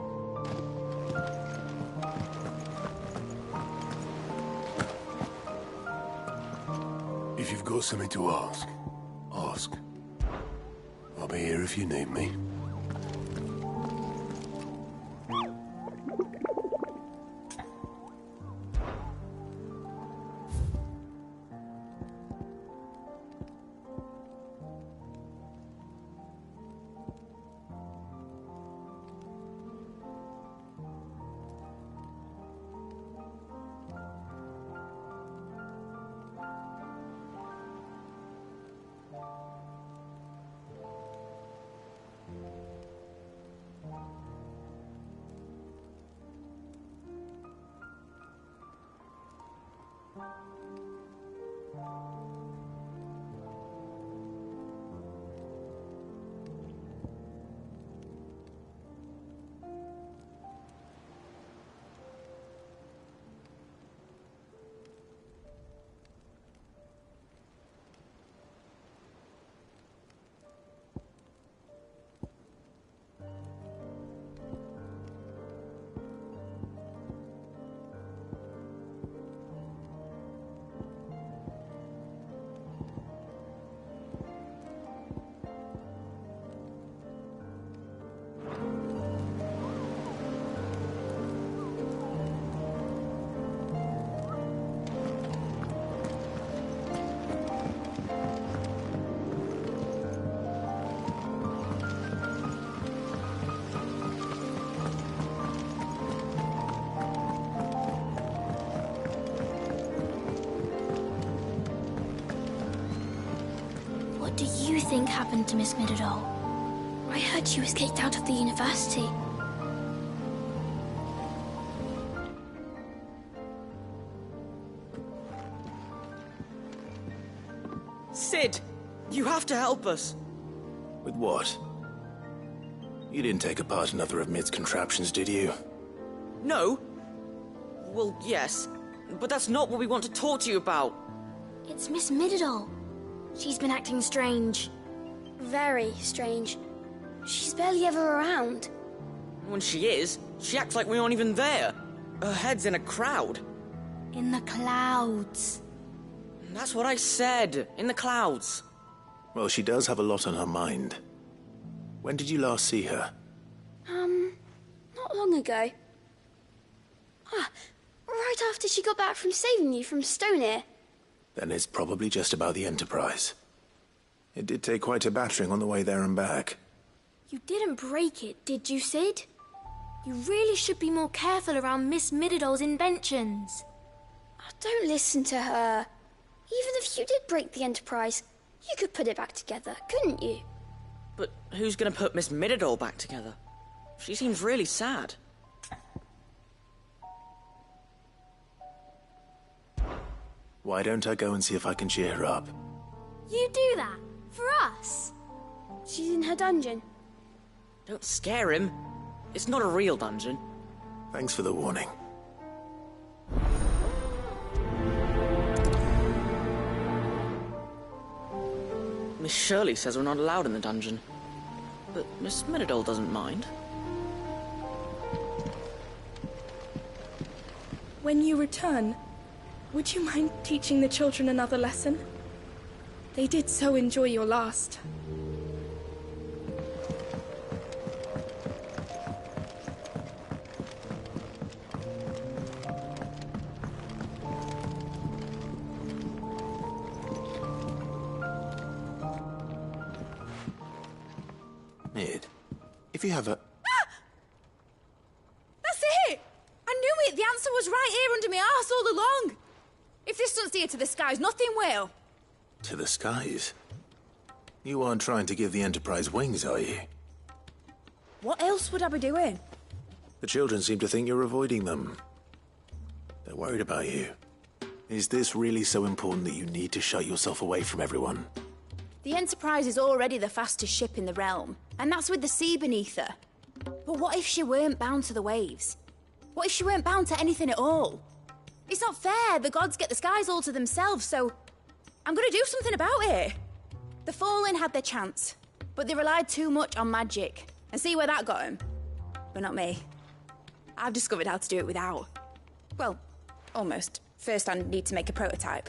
If you've got something to ask, ask. I'll be here if you need me. What do you think happened to Miss Middledore? I heard she was kicked out of the university. Sid, you have to help us. With what? You didn't take apart another of Mid's contraptions, did you? No. Well, yes, but that's not what we want to talk to you about. It's Miss Middledore. She's been acting strange. Very strange. She's barely ever around. When she is, she acts like we aren't even there. Her head's in a crowd. In the clouds. That's what I said. In the clouds. Well, she does have a lot on her mind. When did you last see her? Not long ago. Right after she got back from saving you from Stonear. Then it's probably just about the Enterprise. It did take quite a battering on the way there and back. You didn't break it, did you, Sid? You really should be more careful around Miss Middeldore's inventions. Oh, don't listen to her. Even if you did break the Enterprise, you could put it back together, couldn't you? But who's gonna put Miss Middledore back together? She seems really sad. Why don't I go and see if I can cheer her up? You do that? For us? She's in her dungeon. Don't scare him. It's not a real dungeon. Thanks for the warning. Miss Shirley says we're not allowed in the dungeon. But Miss Middledore doesn't mind. When you return, would you mind teaching the children another lesson? They did so enjoy your last. Mid, if you have a... That's it! I knew it! The answer was right here under my arse all along! If this doesn't steer to the skies, nothing will. To the skies? You aren't trying to give the Enterprise wings, are you? What else would I be doing? The children seem to think you're avoiding them. They're worried about you. Is this really so important that you need to shut yourself away from everyone? The Enterprise is already the fastest ship in the realm, and that's with the sea beneath her. But what if she weren't bound to the waves? What if she weren't bound to anything at all? It's not fair. The gods get the skies all to themselves, so I'm gonna do something about it. The Fallen had their chance, but they relied too much on magic. And see where that got them? But not me. I've discovered how to do it without. Well, almost. First, I need to make a prototype.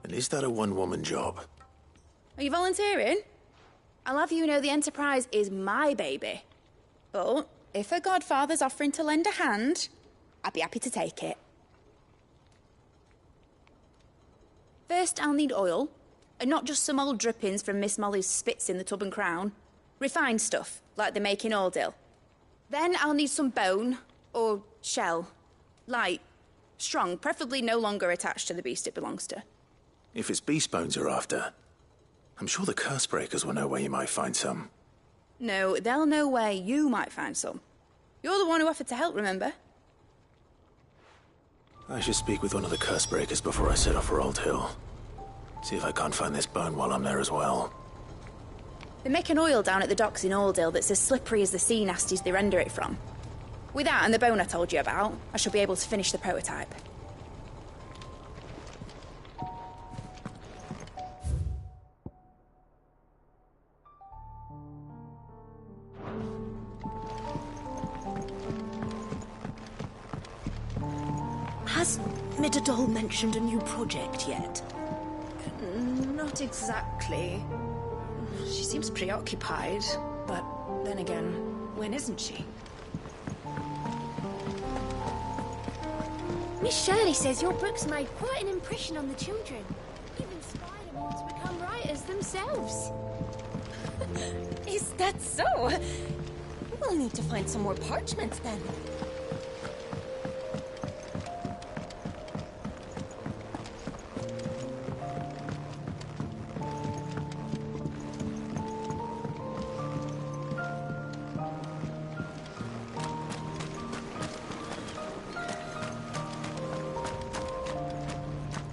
And is that a one-woman job? Are you volunteering? I'll have you know the Enterprise is my baby. But if her godfather's offering to lend a hand, I'd be happy to take it. First, I'll need oil, and not just some old drippings from Miss Molly's spits in the Tub and Crown. Refined stuff, like they make in Ordil. Then I'll need some bone, or shell. Light, strong, preferably no longer attached to the beast it belongs to. If it's beast bones you're after, I'm sure the curse breakers will know where you might find some. No, they'll know where you might find some. You're the one who offered to help, remember? I should speak with one of the curse breakers before I set off for Old Hill. See if I can't find this bone while I'm there as well. They make an oil down at the docks in Aldale that's as slippery as the sea nasties they render it from. With that and the bone I told you about, I shall be able to finish the prototype. Has Midadol mentioned a new project yet? Not exactly. She seems preoccupied, but then again, when isn't she? Miss Shirley says your books made quite an impression on the children. Even Spider want to become writers themselves. Is that so? We'll need to find some more parchments then.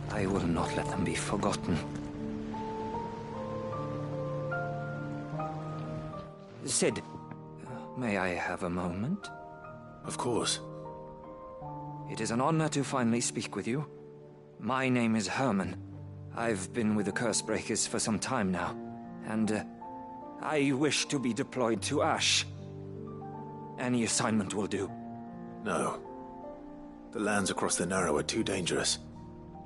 I will not let them be forgotten. Sid, may I have a moment? Of course. It is an honor to finally speak with you. My name is Herman. I've been with the Cursebreakers for some time now, and I wish to be deployed to Ash. Any assignment will do. No. The lands across the Narrow are too dangerous.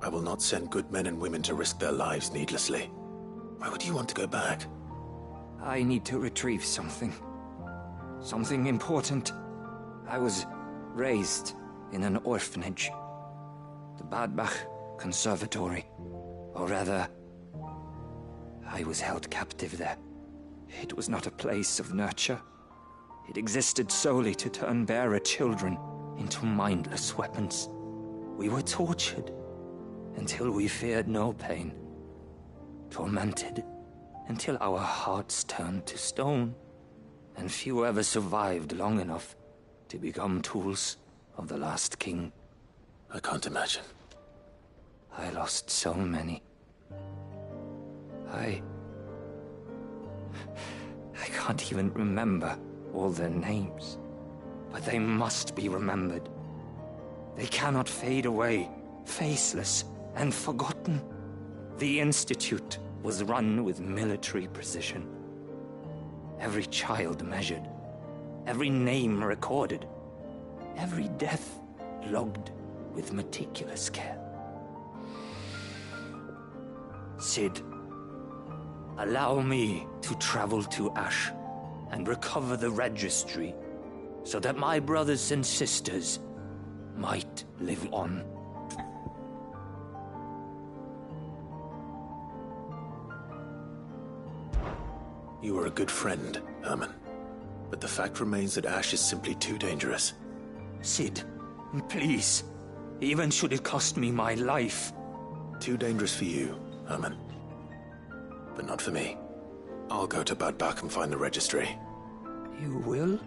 I will not send good men and women to risk their lives needlessly. Why would you want to go back? I need to retrieve something. Something important. I was raised in an orphanage. The Badbach Conservatory. Or rather, I was held captive there. It was not a place of nurture. It existed solely to turn bearer children into mindless weapons. We were tortured until we feared no pain. Tormented until our hearts turned to stone, and few ever survived long enough to become tools of the last king. I can't imagine. I lost so many. I can't even remember all their names, but they must be remembered. They cannot fade away, faceless and forgotten. The Institute was run with military precision. Every child measured, every name recorded, every death logged with meticulous care. Sid, allow me to travel to Ash and recover the registry so that my brothers and sisters might live on. You were a good friend, Herman. But the fact remains that Ash is simply too dangerous. Sid, please. Even should it cost me my life. Too dangerous for you, Herman. But not for me. I'll go to Badbach and find the registry. You will?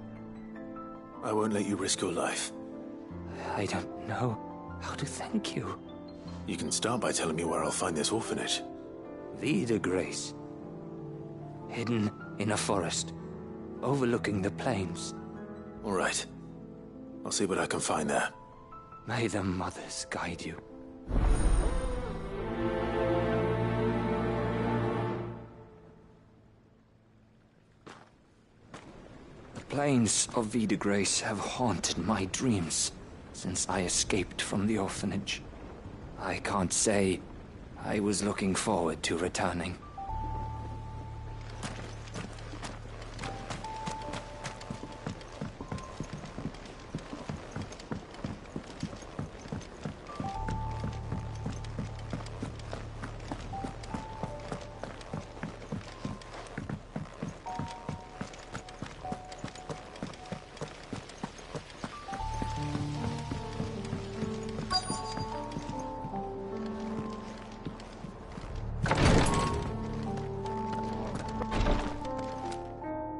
I won't let you risk your life. I don't know how to thank you. You can start by telling me where I'll find this orphanage. Vida Grace. Hidden in a forest, overlooking the plains. All right. I'll see what I can find there. May the mothers guide you. plains of Vida Grace have haunted my dreams since I escaped from the orphanage. I can't say I was looking forward to returning.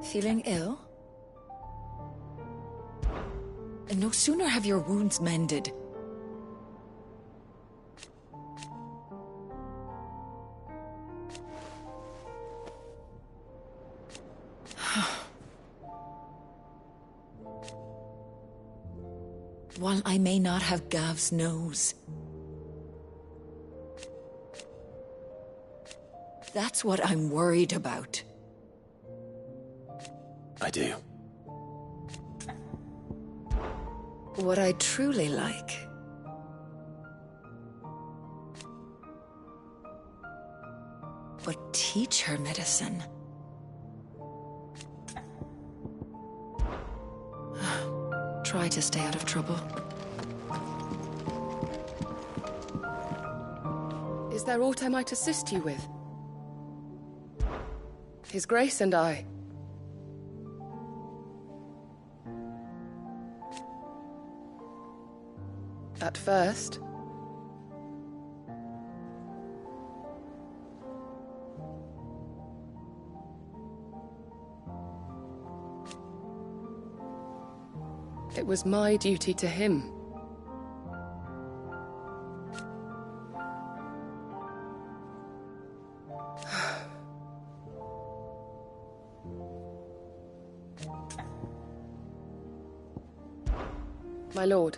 Feeling ill? No sooner have your wounds mended. While I may not have Gav's nose, that's what I'm worried about. I do. What I truly like but teach her medicine. Try to stay out of trouble. Is there aught I might assist you with? His Grace and I. At first, it was my duty to him. My lord.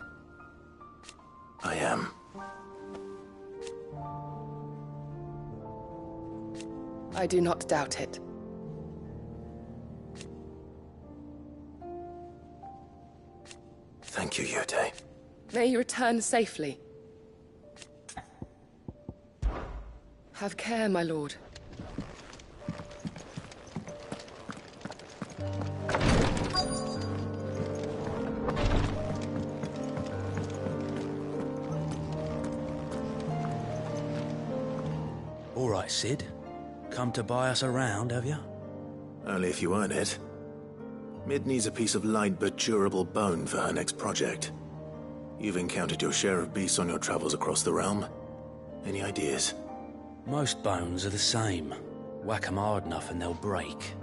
I am. I do not doubt it. Thank you, Yote. May you return safely. Have care, my lord. All right, Sid. Come to buy us around, have you? Only if you earn it. Mid needs a piece of light but durable bone for her next project. You've encountered your share of beasts on your travels across the realm. Any ideas? Most bones are the same. Whack 'em hard enough and they'll break.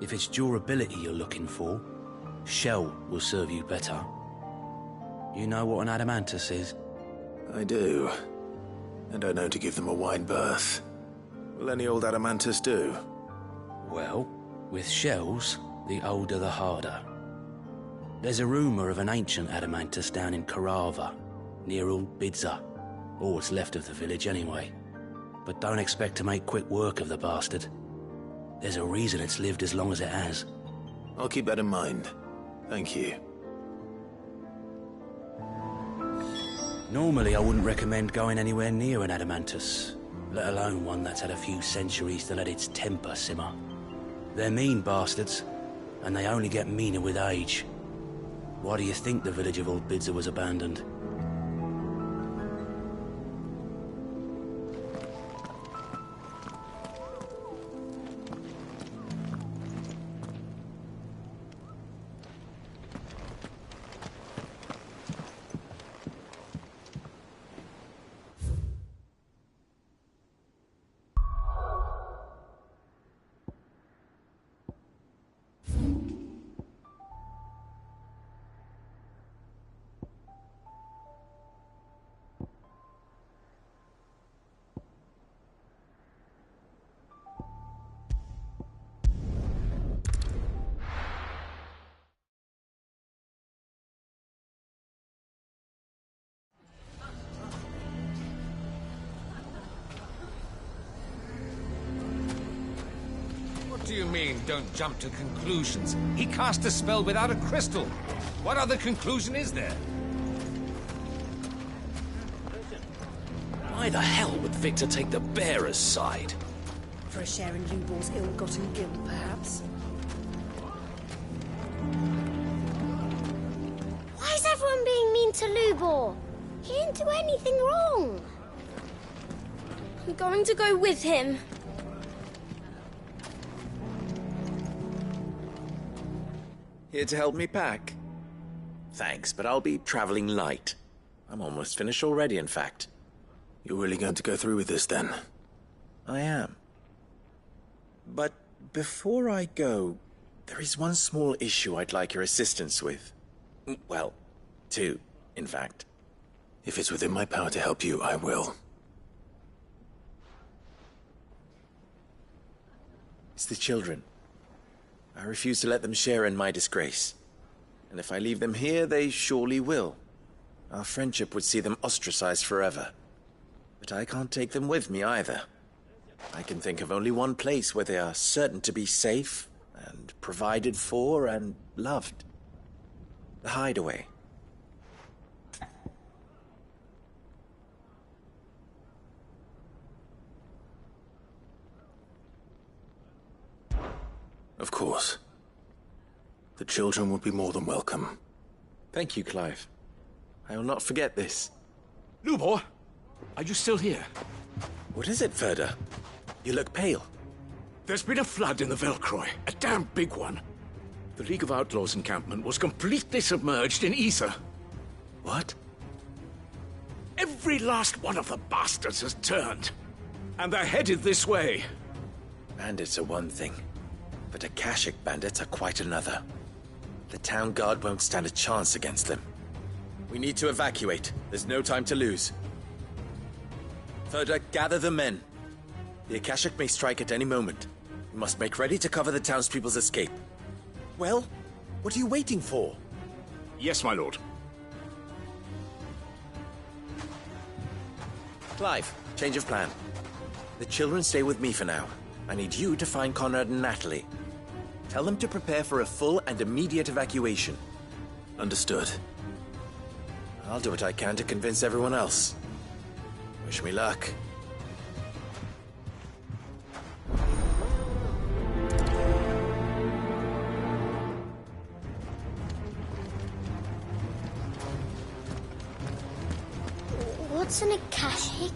If it's durability you're looking for, shell will serve you better. You know what an adamantus is? I do. And I know to give them a wide berth. Will any old adamantus do? Well, with shells, the older the harder. There's a rumour of an ancient adamantus down in Karava, near Old Bidza. All what's left of the village anyway. But don't expect to make quick work of the bastard. There's a reason it's lived as long as it has. I'll keep that in mind. Thank you. Normally I wouldn't recommend going anywhere near an adamantus, let alone one that's had a few centuries to let its temper simmer. They're mean bastards, and they only get meaner with age. Why do you think the village of Old Bidza was abandoned? do you mean, don't jump to conclusions? He cast a spell without a crystal. What other conclusion is there? Why the hell would Victor take the bearer's side? For a share in Lubor's ill-gotten guilt, perhaps? Why is everyone being mean to Lubor? He didn't do anything wrong. I'm going to go with him. Here to help me pack? Thanks, but I'll be traveling light. I'm almost finished already, in fact. You're really going to go through with this, then? I am. But before I go, there is one small issue I'd like your assistance with. Well, two, in fact. If it's within my power to help you, I will. It's the children. I refuse to let them share in my disgrace. And if I leave them here, they surely will. Our friendship would see them ostracized forever. But I can't take them with me either. I can think of only one place where they are certain to be safe, and provided for, and loved. The Hideaway. Of course. The children would be more than welcome. Thank you, Clive. I will not forget this. Lubor, are you still here? What is it, Ferda? You look pale. There's been a flood in the Velcroy, a damn big one. The League of Outlaws encampment was completely submerged in ether. What? Every last one of the bastards has turned. And they're headed this way. Bandits are one thing, but Akashic bandits are quite another. The town guard won't stand a chance against them. We need to evacuate. There's no time to lose. Ferda, gather the men. The Akashic may strike at any moment. We must make ready to cover the townspeople's escape. Well, what are you waiting for? Yes, my lord. Clive, change of plan. The children stay with me for now. I need you to find Conrad and Natalie. Tell them to prepare for a full and immediate evacuation. Understood. I'll do what I can to convince everyone else. Wish me luck. What's an Akashic?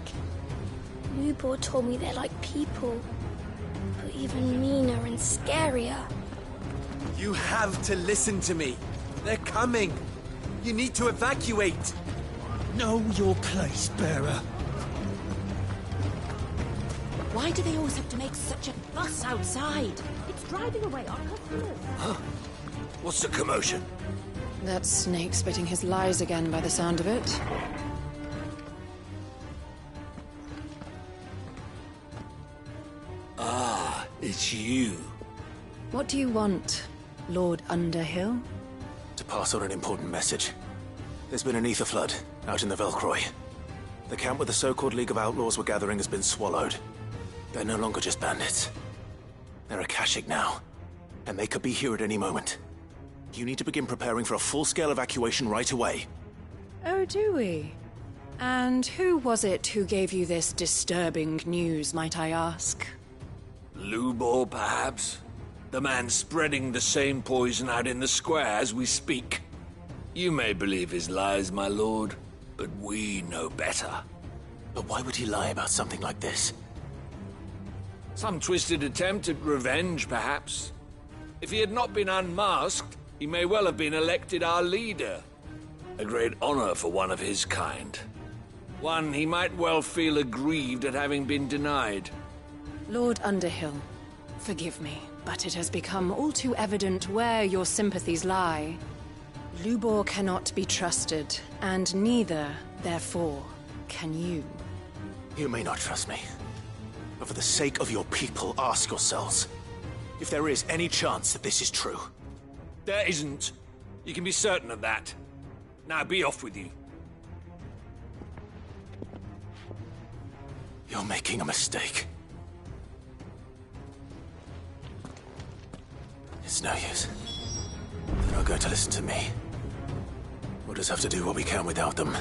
Lubor told me they're like people, but even meaner and scarier. You have to listen to me. They're coming. You need to evacuate. Know your place, bearer. Why do they always have to make such a fuss outside? It's driving away our customers. Huh? What's the commotion? That snake spitting his lies again by the sound of it. Ah, it's you. What do you want, Lord Underhill? To pass on an important message. There's been an ether flood out in the Velcroy. The camp where the so-called League of Outlaws were gathering has been swallowed. They're no longer just bandits. They're Akashic now, and they could be here at any moment. You need to begin preparing for a full-scale evacuation right away. Oh, do we? And who was it who gave you this disturbing news, might I ask? Lubor, perhaps? The man spreading the same poison out in the square as we speak. You may believe his lies, my lord, but we know better. But why would he lie about something like this? Some twisted attempt at revenge, perhaps. If he had not been unmasked, he may well have been elected our leader. A great honor for one of his kind. One he might well feel aggrieved at having been denied. Lord Underhill, forgive me, but it has become all too evident where your sympathies lie. Lubor cannot be trusted, and neither, therefore, can you. You may not trust me, but for the sake of your people, ask yourselves if there is any chance that this is true. There isn't. You can be certain of that. Now be off with you. You're making a mistake. It's no use. They're not going to listen to me. We'll just have to do what we can without them.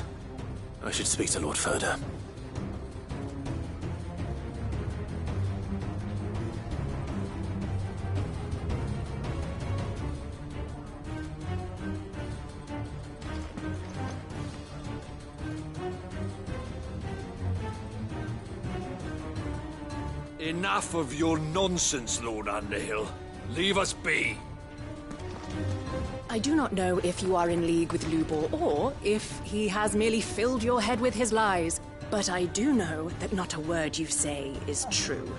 I should speak to Lord Furder. Enough of your nonsense, Lord Underhill. Leave us be. I do not know if you are in league with Lubor or if he has merely filled your head with his lies, but I do know that not a word you say is true.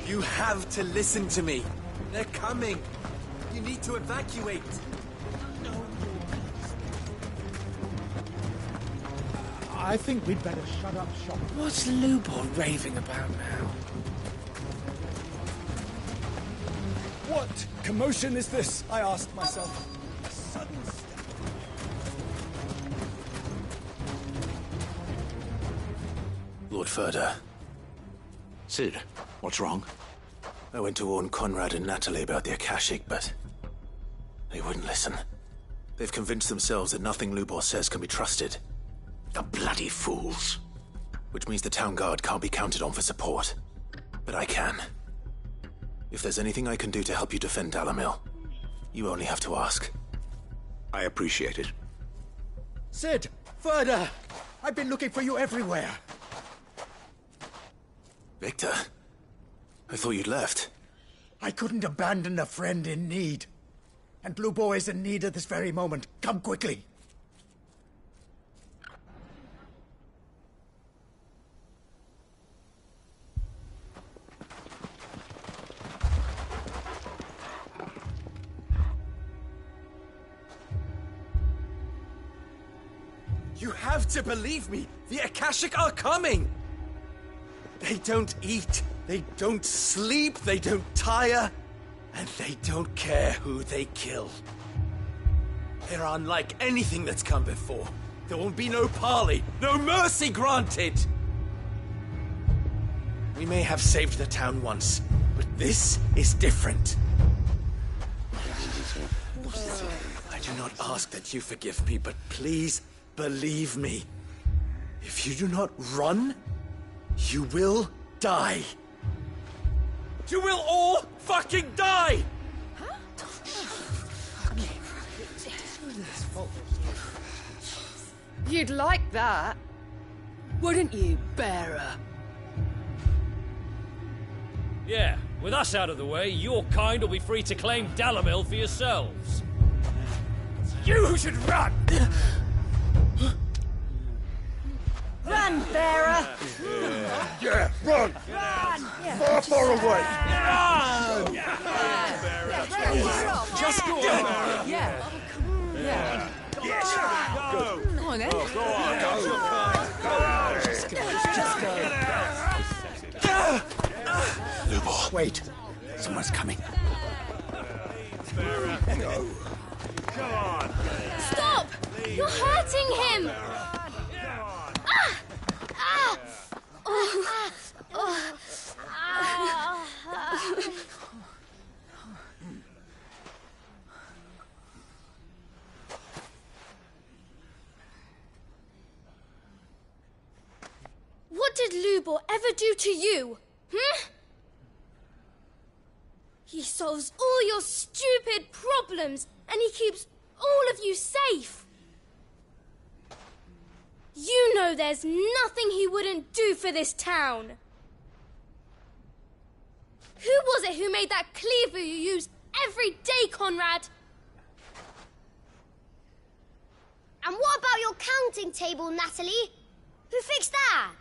You have to listen to me. They're coming. You need to evacuate. I think we'd better shut up shop. What's Lubor raving about now? What commotion is this? I asked myself. A sudden step. Lord Furder. Sid, what's wrong? I went to warn Conrad and Natalie about the Akashic, but they wouldn't listen. They've convinced themselves that nothing Lubor says can be trusted. The bloody fools. Which means the town guard can't be counted on for support. But I can. If there's anything I can do to help you defend Dalamil, you only have to ask. I appreciate it. Sid! Further! I've been looking for you everywhere. Victor? I thought you'd left. I couldn't abandon a friend in need. And Lubor is in need at this very moment. Come quickly. You have to believe me. The Akashic are coming. They don't eat, they don't sleep, they don't tire, and they don't care who they kill. They're unlike anything that's come before. There will be no parley, no mercy granted. We may have saved the town once, but this is different. I do not ask that you forgive me, but please believe me. If you do not run, you will die. You will all fucking die! You'd like that, wouldn't you, bearer? Yeah, with us out of the way, your kind will be free to claim Dalamil for yourselves. You should run! Run, bearer! Yeah, run! Run! Far, far away! Run! Just go on! Yeah. Yeah. Yes! Go! Come on, then. Go on! Go! Just go. Lubor. Wait. Someone's coming. Go! Come on! Stop! You're hurting him! What did Lubor ever do to you? He solves all your stupid problems, and he keeps all of you safe. You know there's nothing he wouldn't do for this town. Who was it who made that cleaver you use every day, Conrad? And what about your counting table, Natalie? Who fixed that?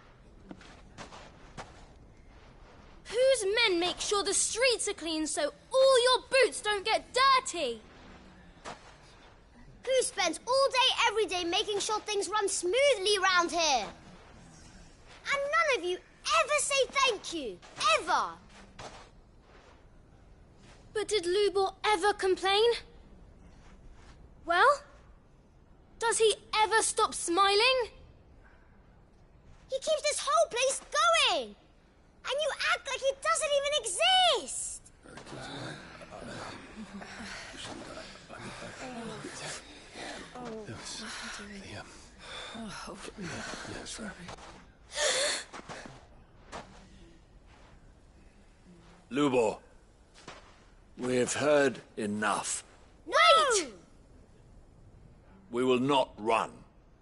Whose men make sure the streets are clean so all your boots don't get dirty? Who spends all day, every day making sure things run smoothly round here? And none of you ever say thank you. Ever. But did Lubor ever complain? Well, does he ever stop smiling? He keeps this whole place going. And you act like it doesn't even exist! Lubor, we've heard enough. Wait! We will not run.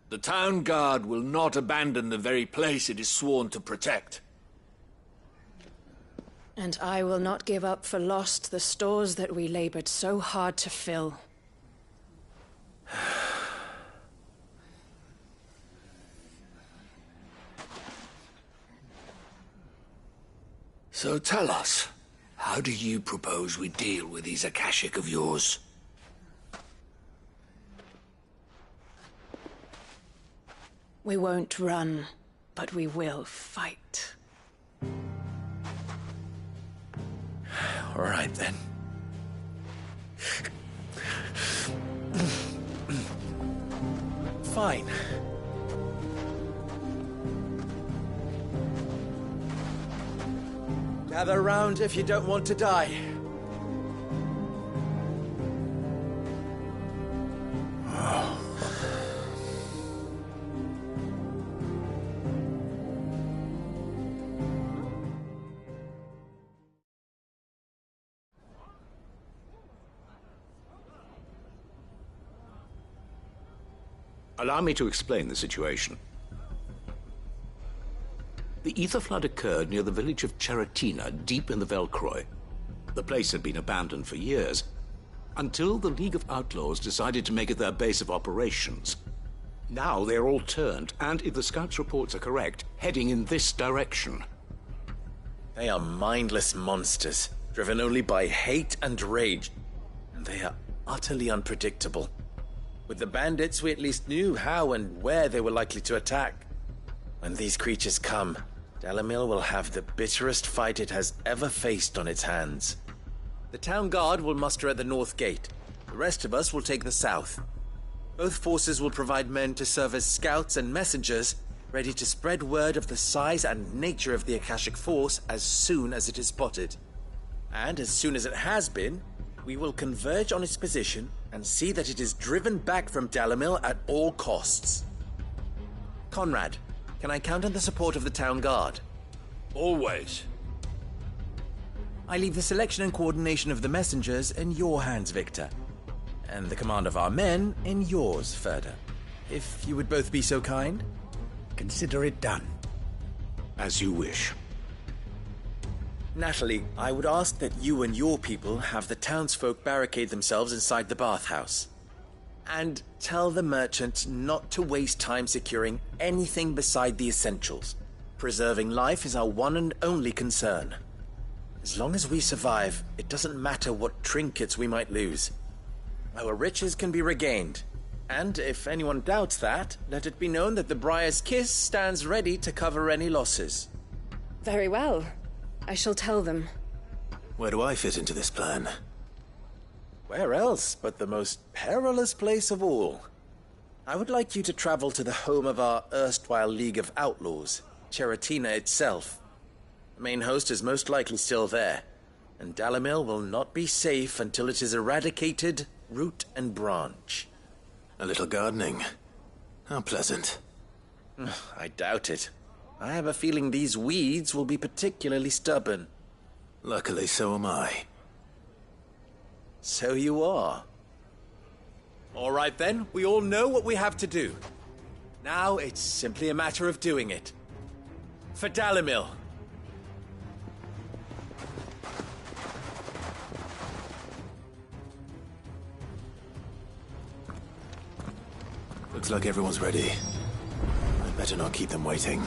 The town guard will not abandon the very place it is sworn to protect. And I will not give up for lost the stores that we labored so hard to fill. So tell us, how do you propose we deal with these Akashic of yours? We won't run, but we will fight. All right, then. Fine. Gather round if you don't want to die. Allow me to explain the situation. The ether flood occurred near the village of Cheratina, deep in the Velcroy. The place had been abandoned for years, until the League of Outlaws decided to make it their base of operations. Now they're all turned, and if the scouts' reports are correct, heading in this direction. They are mindless monsters, driven only by hate and rage. And they are utterly unpredictable. With the bandits, we at least knew how and where they were likely to attack. When these creatures come, Dalamil will have the bitterest fight it has ever faced on its hands. The town guard will muster at the north gate. The rest of us will take the south. Both forces will provide men to serve as scouts and messengers, ready to spread word of the size and nature of the Akashic force as soon as it is spotted. And as soon as it has been, we will converge on its position and see that it is driven back from Dalamil at all costs. Conrad, can I count on the support of the town guard? Always. I leave the selection and coordination of the messengers in your hands, Victor. And the command of our men in yours, Ferda. If you would both be so kind. Consider it done. As you wish. Natalie, I would ask that you and your people have the townsfolk barricade themselves inside the bathhouse. And tell the merchant not to waste time securing anything beside the essentials. Preserving life is our one and only concern. As long as we survive, it doesn't matter what trinkets we might lose. Our riches can be regained. And if anyone doubts that, let it be known that the Briar's Kiss stands ready to cover any losses. Very well. I shall tell them. Where do I fit into this plan? Where else but the most perilous place of all? I would like you to travel to the home of our erstwhile League of Outlaws, Cheratina itself. The main host is most likely still there, and Dalamil will not be safe until it is eradicated, root and branch. A little gardening. How pleasant. I doubt it. I have a feeling these weeds will be particularly stubborn. Luckily, so am I. So you are. All right then, we all know what we have to do. Now it's simply a matter of doing it. For Dalamil. Looks like everyone's ready. I'd better not keep them waiting.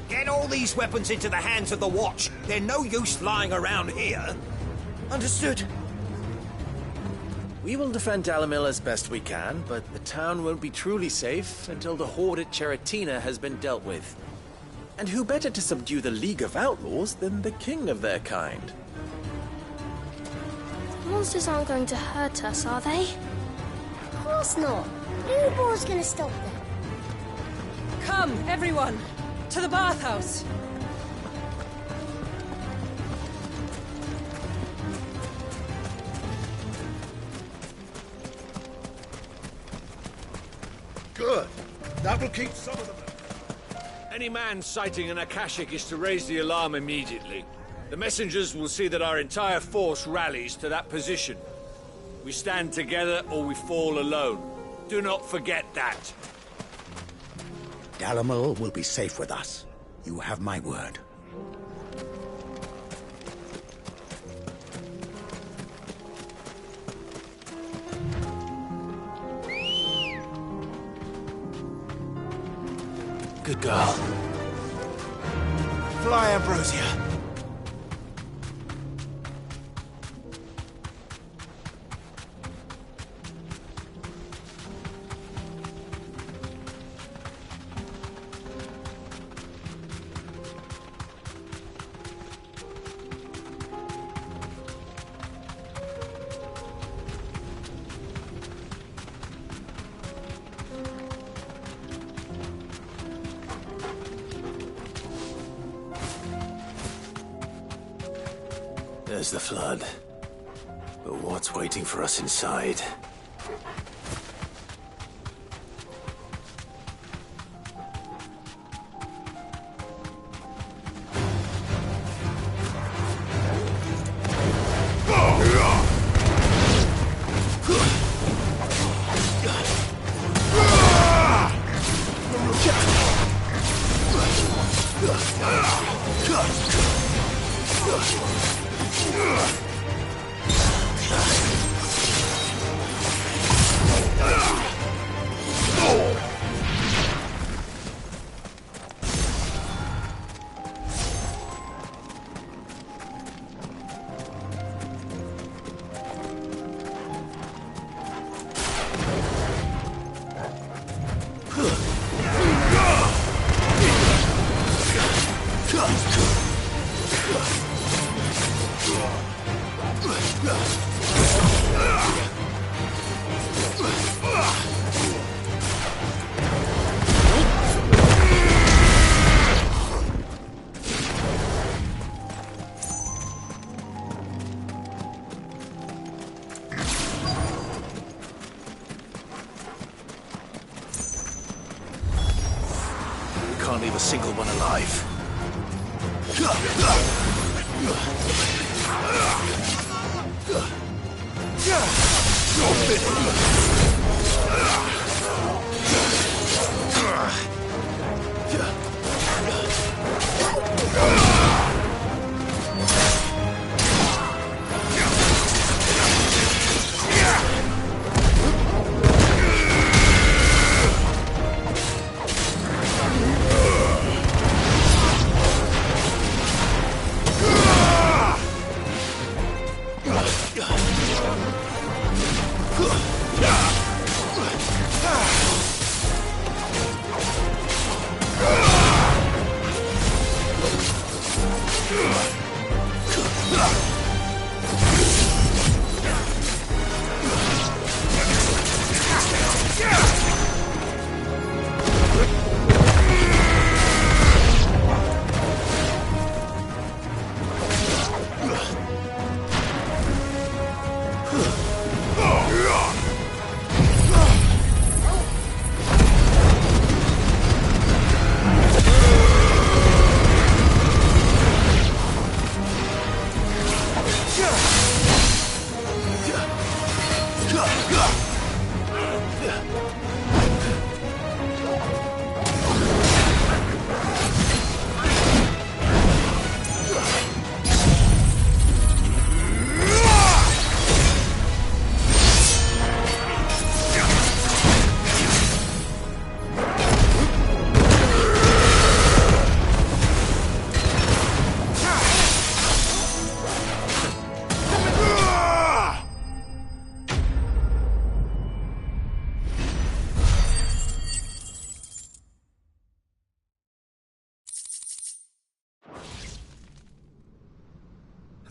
Get all these weapons into the hands of the Watch. They're no use lying around here. Understood. We will defend Dalamil as best we can, but the town won't be truly safe until the horde at Cheratina has been dealt with. And who better to subdue the League of Outlaws than the king of their kind? The monsters aren't going to hurt us, are they? Of course not. Lubor's gonna stop them. Come, everyone! To the bathhouse! Good. That will keep some of them... Any man sighting an Akashic is to raise the alarm immediately. The messengers will see that our entire force rallies to that position. We stand together or we fall alone. Do not forget that. Dalamil will be safe with us. You have my word. Good girl. Fly, Ambrosia. There's the flood. But what's waiting for us inside? Can't leave a single one alive.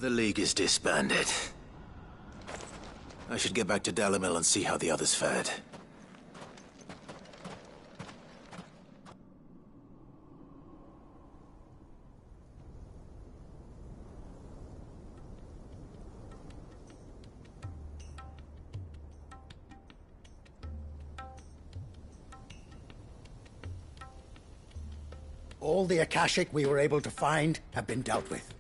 The League is disbanded. I should get back to Dalamil and see how the others fared. All the Akashic we were able to find have been dealt with.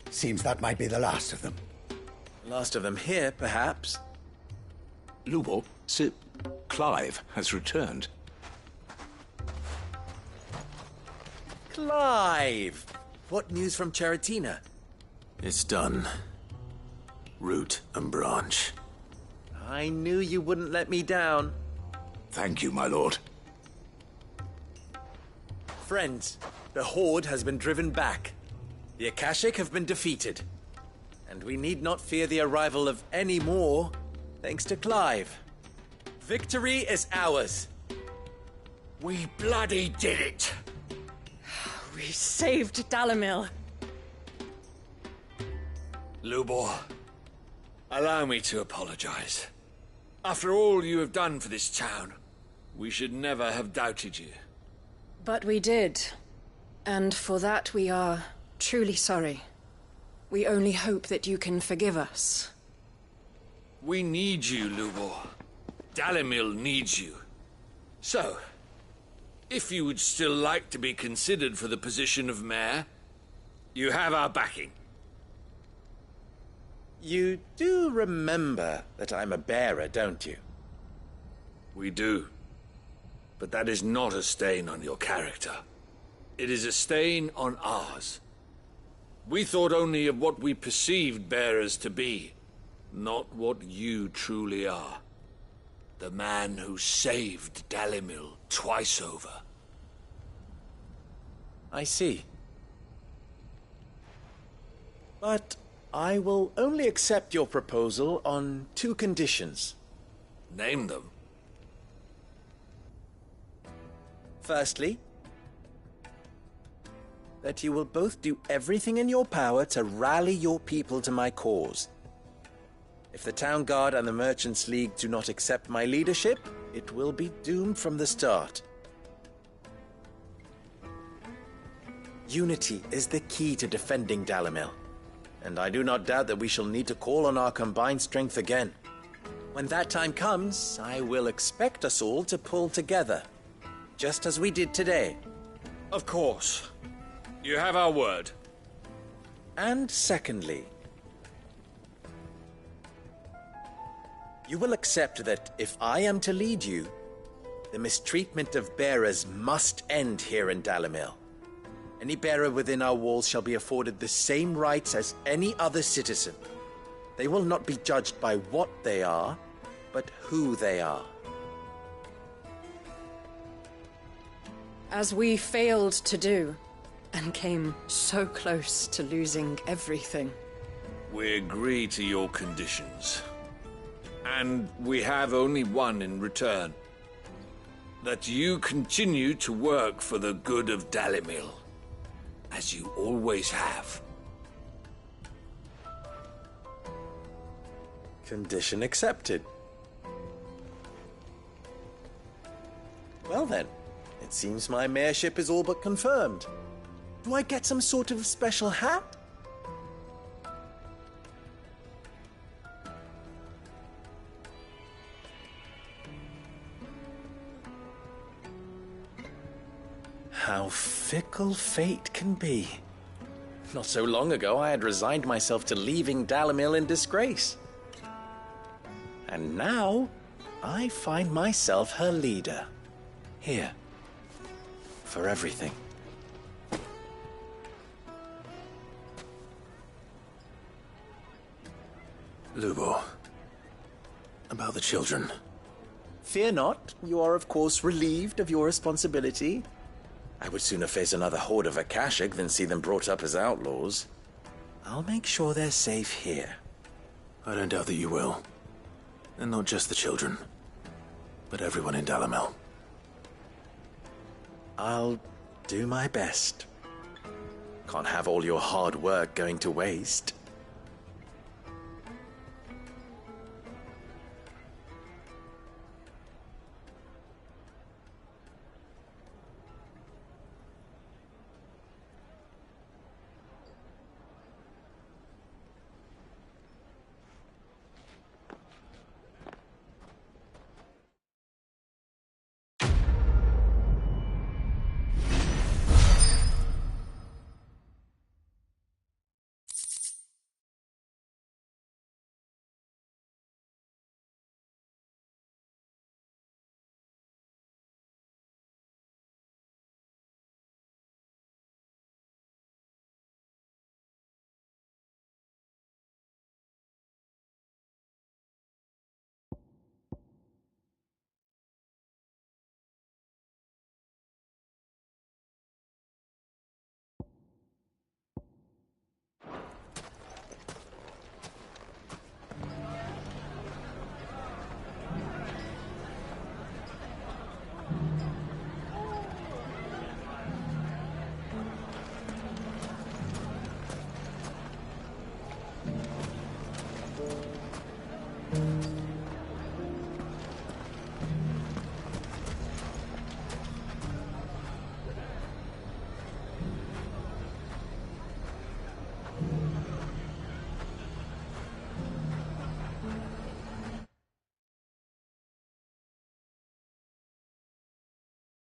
Seems that might be the last of them. Last of them here, perhaps. Lubor, Sir Clive has returned. Clive! What news from Charatina? It's done. Root and branch. I knew you wouldn't let me down. Thank you, my lord. Friends, the Horde has been driven back. The Akashic have been defeated. And we need not fear the arrival of any more, thanks to Clive. Victory is ours. We bloody did it! We saved Dalimil. Lubor, allow me to apologize. After all you have done for this town, we should never have doubted you. But we did. And for that we are truly sorry. We only hope that you can forgive us. We need you, Lubor. Dalimil needs you. So, if you would still like to be considered for the position of mayor, you have our backing. You do remember that I'm a bearer, don't you? We do. But that is not a stain on your character. It is a stain on ours. We thought only of what we perceived bearers to be, not what you truly are. The man who saved Dalimil twice over. I see. But I will only accept your proposal on 2 conditions. Name them. Firstly, that you will both do everything in your power to rally your people to my cause. If the Town Guard and the Merchants League do not accept my leadership, it will be doomed from the start. Unity is the key to defending Dalimil, and I do not doubt that we shall need to call on our combined strength again. When that time comes, I will expect us all to pull together, just as we did today. Of course. You have our word. And secondly, you will accept that if I am to lead you, the mistreatment of bearers must end here in Dalimil. Any bearer within our walls shall be afforded the same rights as any other citizen. They will not be judged by what they are, but who they are. As we failed to do, and came so close to losing everything. We agree to your conditions. And we have only one in return. That you continue to work for the good of Dalimil, as you always have. Condition accepted. Well then, it seems my mayorship is all but confirmed. Do I get some sort of special hat? How fickle fate can be. Not so long ago, I had resigned myself to leaving Dalimil in disgrace. And now, I find myself her leader. Here. For everything. Lubor. About the children. Fear not. You are, of course, relieved of your responsibility. I would sooner face another horde of Akashic than see them brought up as outlaws. I'll make sure they're safe here. I don't doubt that you will. And not just the children, but everyone in Dalimil. I'll do my best. Can't have all your hard work going to waste.